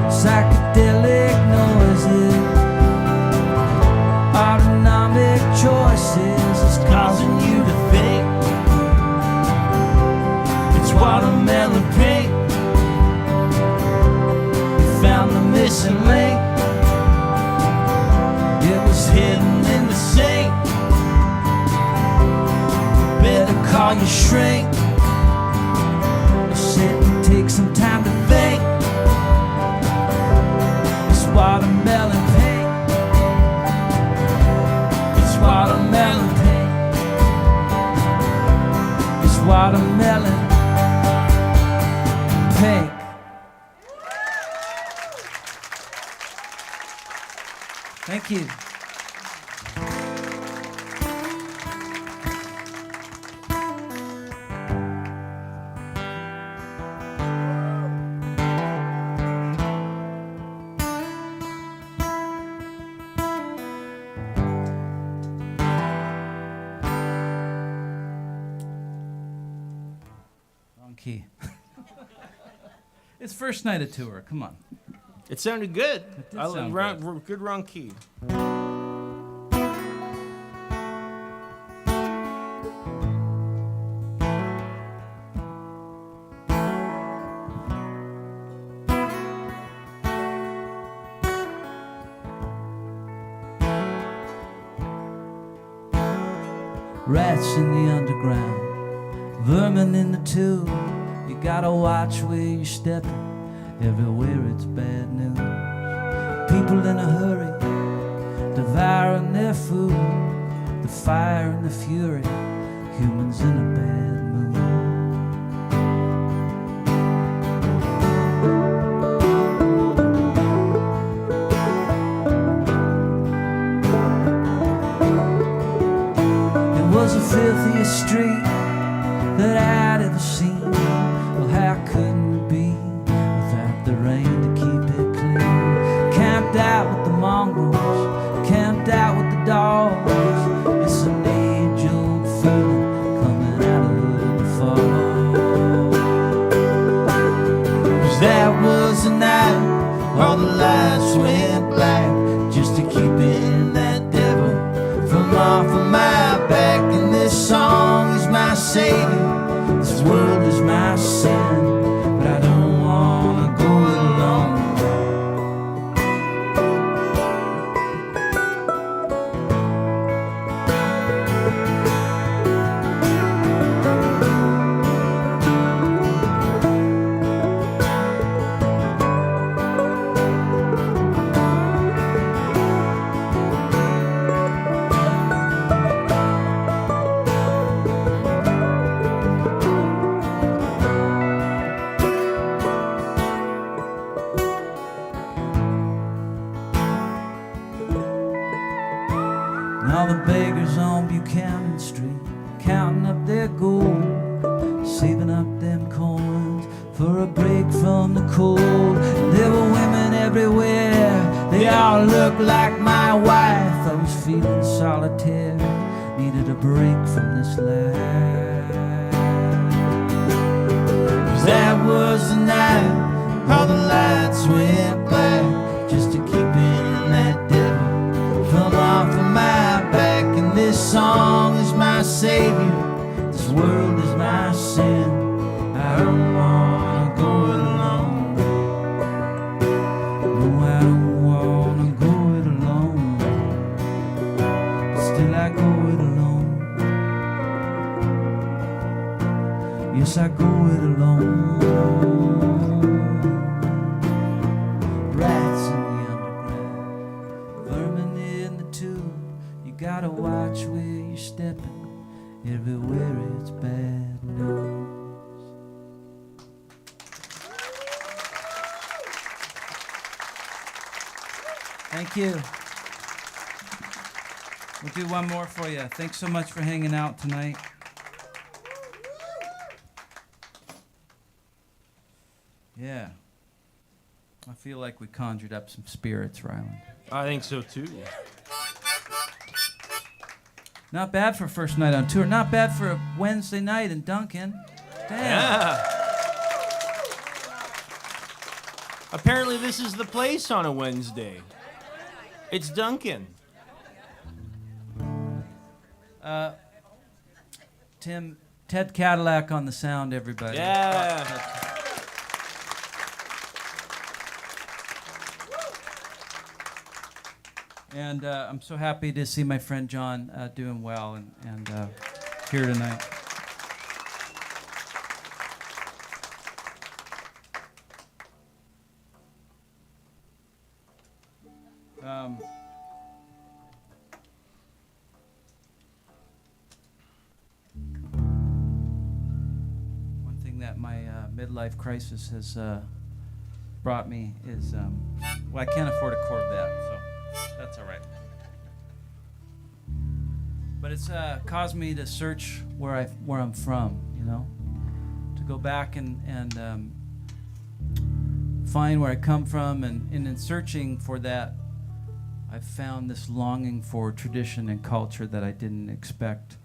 Psychedelic noises, autonomic choices is causing you to think it's watermelon pink. You found the missing link. It was hidden in the sink. Better call your shrink. Sit and take some time to think. selling pink. Thank you. Wrong key. It's first night of tour. Come on. It sounded good. It did sound good. Good wrong key. Rats in the underground, vermin in the tube. You gotta watch where you're stepping. Everywhere it's bad news. People in a hurry, devouring their food. The fire and the fury, humans in a bad mood. It was the filthiest street that I'd ever seen. Well, how couldn't it be without the rain to keep it clean? Camped out with the mongrels, camped out with the dogs. It's an age-old feeling coming out of the fall. 'Cause that was the night all the lights went black, just to keep in that devil from off of my back. And this song is my savior, this world is my sin, but I don't wanna go it alone. And all the beggars on Buchanan Street, counting up their gold, saving up them coins for a break from the cold. And there were women everywhere, they all looked like my wife. I was feeling solitaire, needed a break from this life. 'Cause that was the night all the lights went black, just to keep in that devil from off of my back. And this song is my savior, this world is my sin. I don't wanna go it alone. No, I don't wanna go it alone. Still I go it alone. Yes, I go it alone. Rats in the underground, vermin in the tube. You gotta watch where you're stepping. Everywhere it's bad news. Thank you. We'll do one more for you. Thanks so much for hanging out tonight. Yeah. I feel like we conjured up some spirits, Ryland. I think so too. Not bad for first night on tour. Not bad for a Wednesday night in Duncan. Damn. Yeah. Apparently, this is the place on a Wednesday. It's Duncan. Ted Cadillac on the sound, everybody. Yeah. And I'm so happy to see my friend John doing well and here tonight. that my midlife crisis has brought me is, well, I can't afford a Corvette, so that's all right. But it's caused me to search where I'm from, you know, to go back and find where I come from, and in searching for that, I've found this longing for tradition and culture that I didn't expect.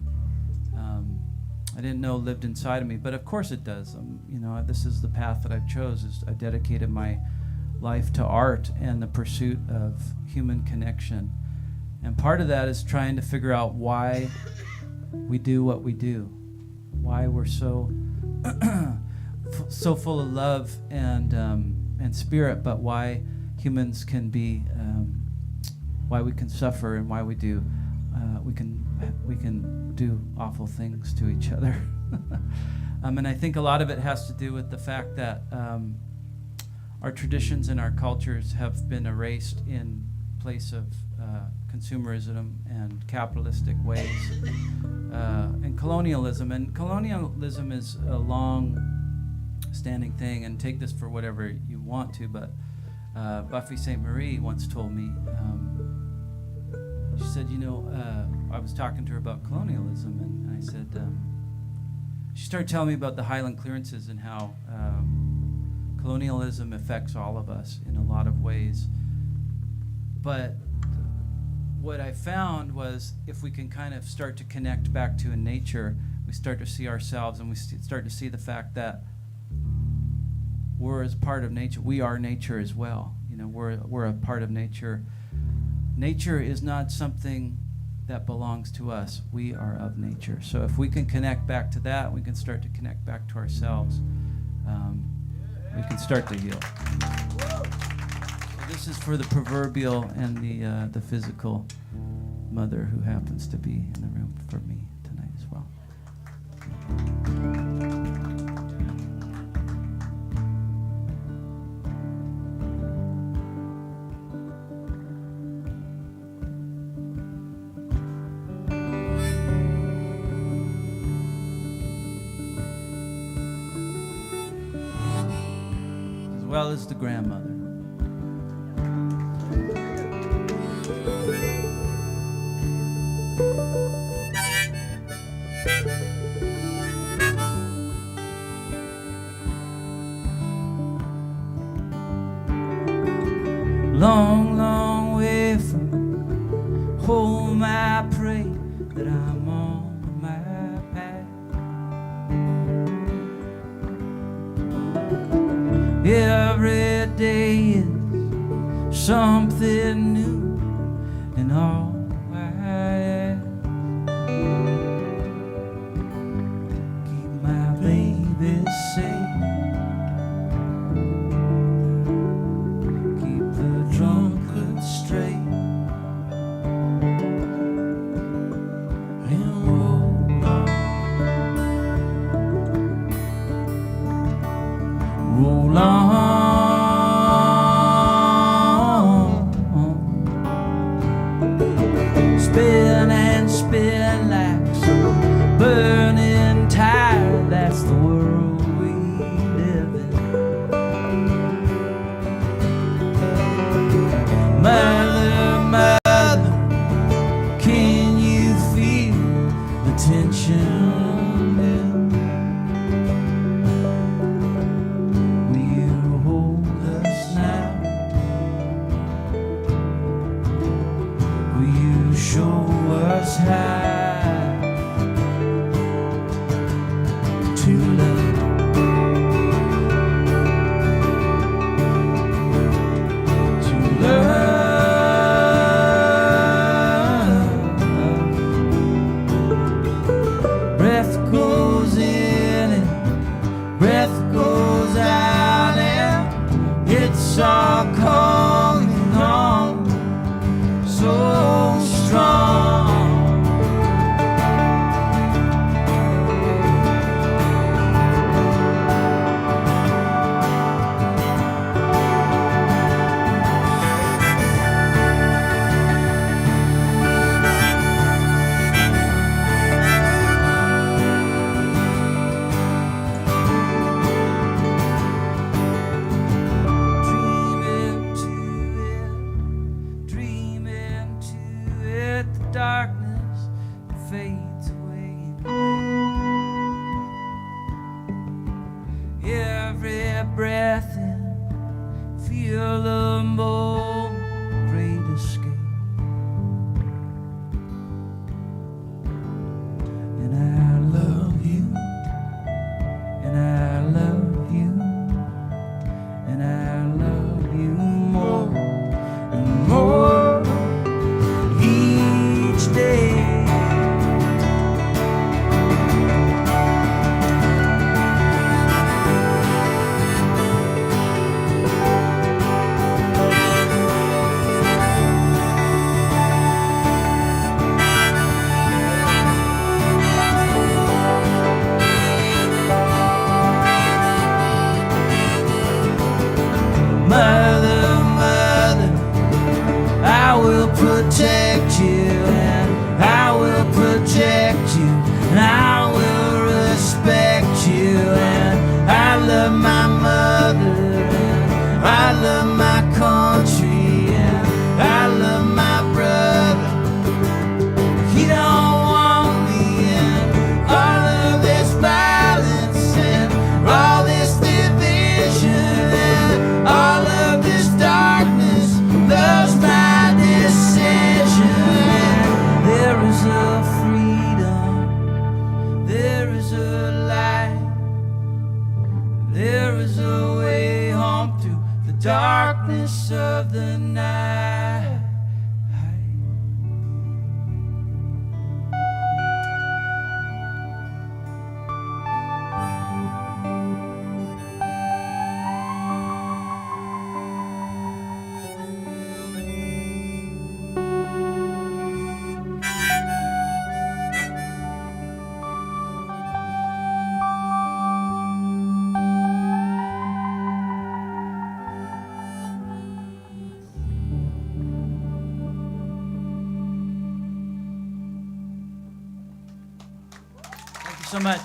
I didn't know lived inside of me, but of course it does. You know, this is the path that I've chose. Is I dedicated my life to art and the pursuit of human connection, and part of that is trying to figure out why we do what we do, why we're so so full of love and spirit, but why humans can be, why we can suffer, and why we do, we can do awful things to each other. And I think a lot of it has to do with the fact that our traditions and our cultures have been erased in place of consumerism and capitalistic ways, and colonialism. And colonialism is a long-standing thing, and take this for whatever you want to, but Buffy St. Marie once told me, she said, you know, I was talking to her about colonialism, and I said, she started telling me about the Highland clearances and how colonialism affects all of us in a lot of ways. But what I found was, if we can kind of start to connect back to nature, we start to see ourselves, and we start to see the fact that we're as part of nature. We are nature as well. You know, we're a part of nature. Nature is not something that belongs to us. We are of nature. So if we can connect back to that, we can start to connect back to ourselves. We can start to heal. So this is for the proverbial and the physical mother who happens to be in the room for me tonight as well. As well as the grandmother. Long, long way from home, I pray that I'm on my path. Every day is something new, and all I ask, keep my baby safe. Drunkard straight and roll on, roll on. Spin and spin like some burning tire. That's the world we live in. Mother, mother, can you feel the tension build? Will you hold us now? Will you show us how to love? To love. Breath goes in and breath goes out, and it's all coming on so strong. every breath in, feel the more great escape. And I love you, and I love you, and I love you more and more each day. Mother, mother, I will protect you, and I will project you, and I will respect you, and I love my mother, and I love my country, and I love my brother. He don't want me in all of this violence and all this division and all of this darkness loves my decision. There is a freedom, there is a light, there is a way home through the darkness of the night. Thank you so much.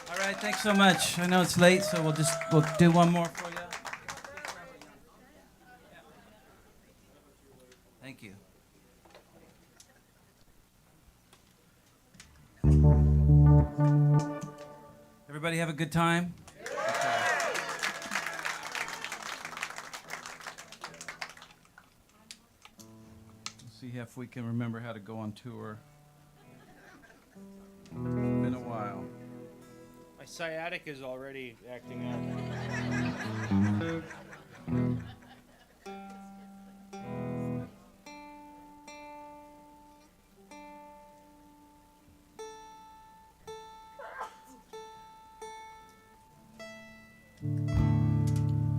All right, thanks so much. I know it's late, so we'll do one more for you. Thank you. Everybody have a good time? Let's see if we can remember how to go on tour. It's been a while. My sciatic is already acting up.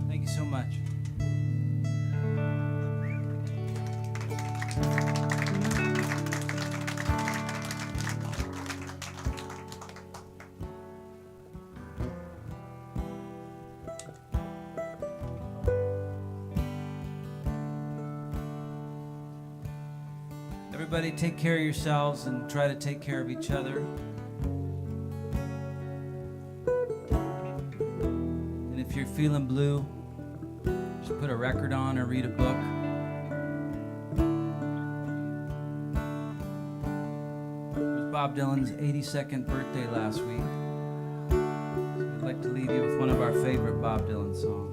Thank you so much. Everybody take care of yourselves and try to take care of each other. And if you're feeling blue, just put a record on or read a book. It was Bob Dylan's 82nd birthday last week. So I'd like to leave you with one of our favorite Bob Dylan songs.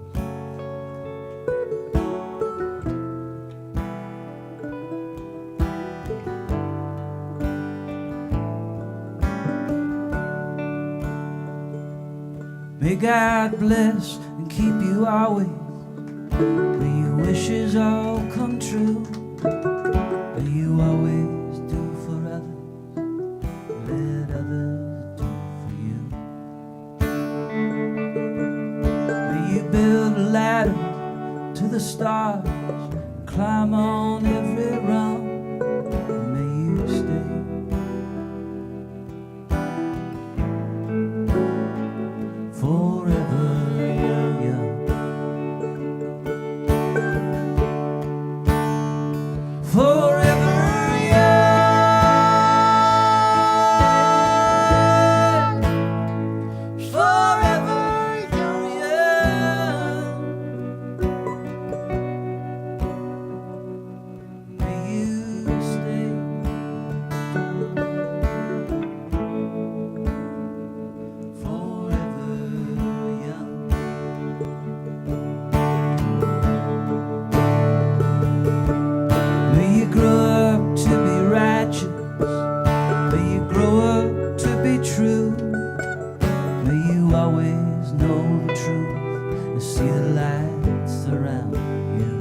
May God bless and keep you always. May your wishes all come true. May you always do for others, let others do for you. May you build a ladder to the stars, climb on every rung, and may you stay forever young. Forever young. Forever young. May you stay forever young. May you grow up to be righteous. May you grow up to be true. May you always know the truth and see the lights around you.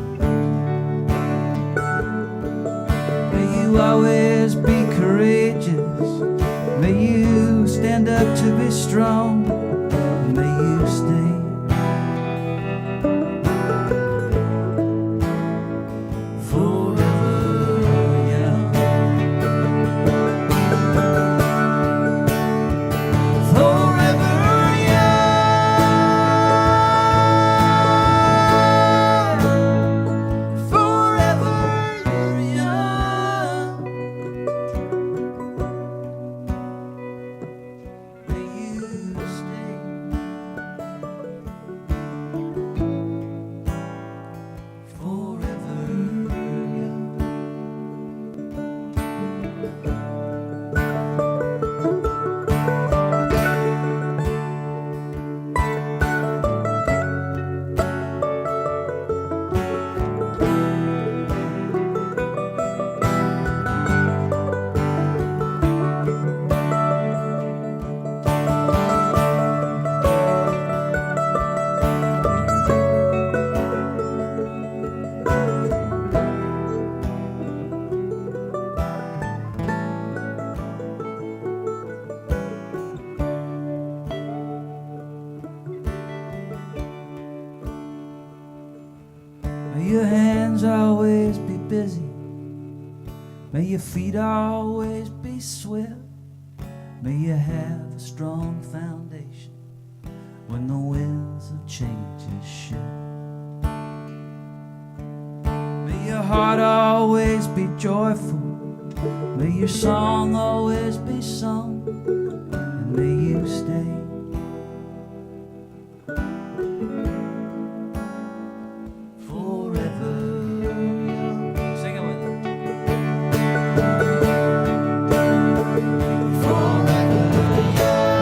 May you always be courageous. May you stand up to be strong. May you stay forever young. Forever young. Forever young. May you stay forever young. May your hands always be busy. May your feet always be swift. May you have a strong foundation when the winds of change shift. May your heart always be joyful. May your song always be sung. And may you stay forever young. Sing it with us. Forever young.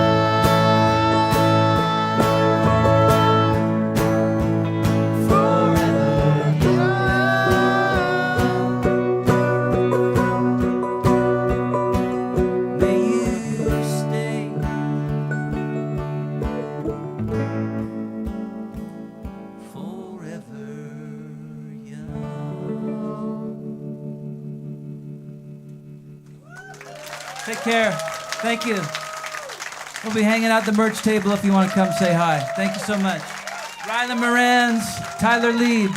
Forever young. May you stay forever young. Take care. Thank you. We'll be hanging out the merch table if you want to come say hi. Thank you so much. Ryland Moran's, Tyler Lieb.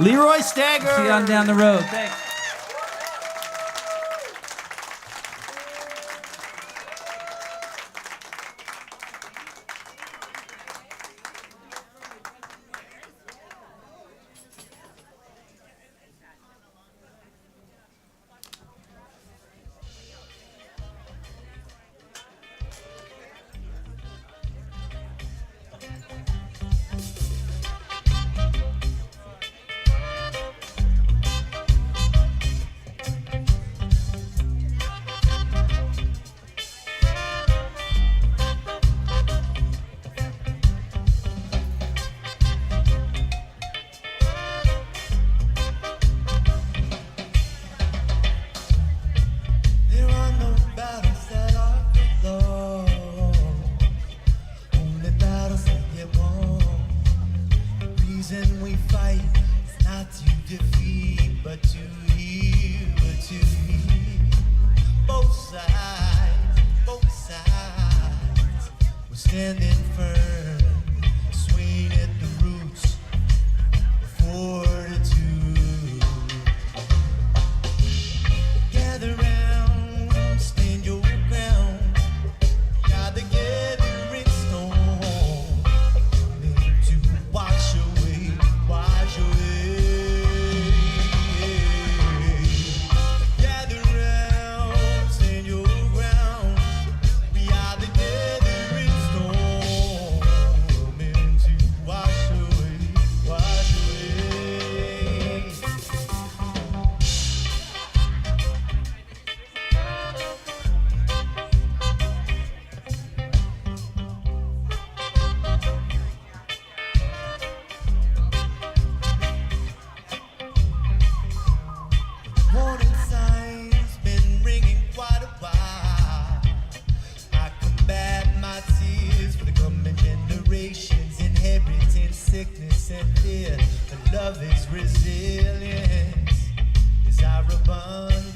Leroy Stagger. See you on down the road. Thanks. There are no battles that are lost, only battles that get won. The reason we fight is not to defeat, but to heal, Both sides, we're standing firm, swinging at the roots of fortitude. Gather round, stand your ground. Got the gathering stone. and fear, but love is resilience. Is our abundance.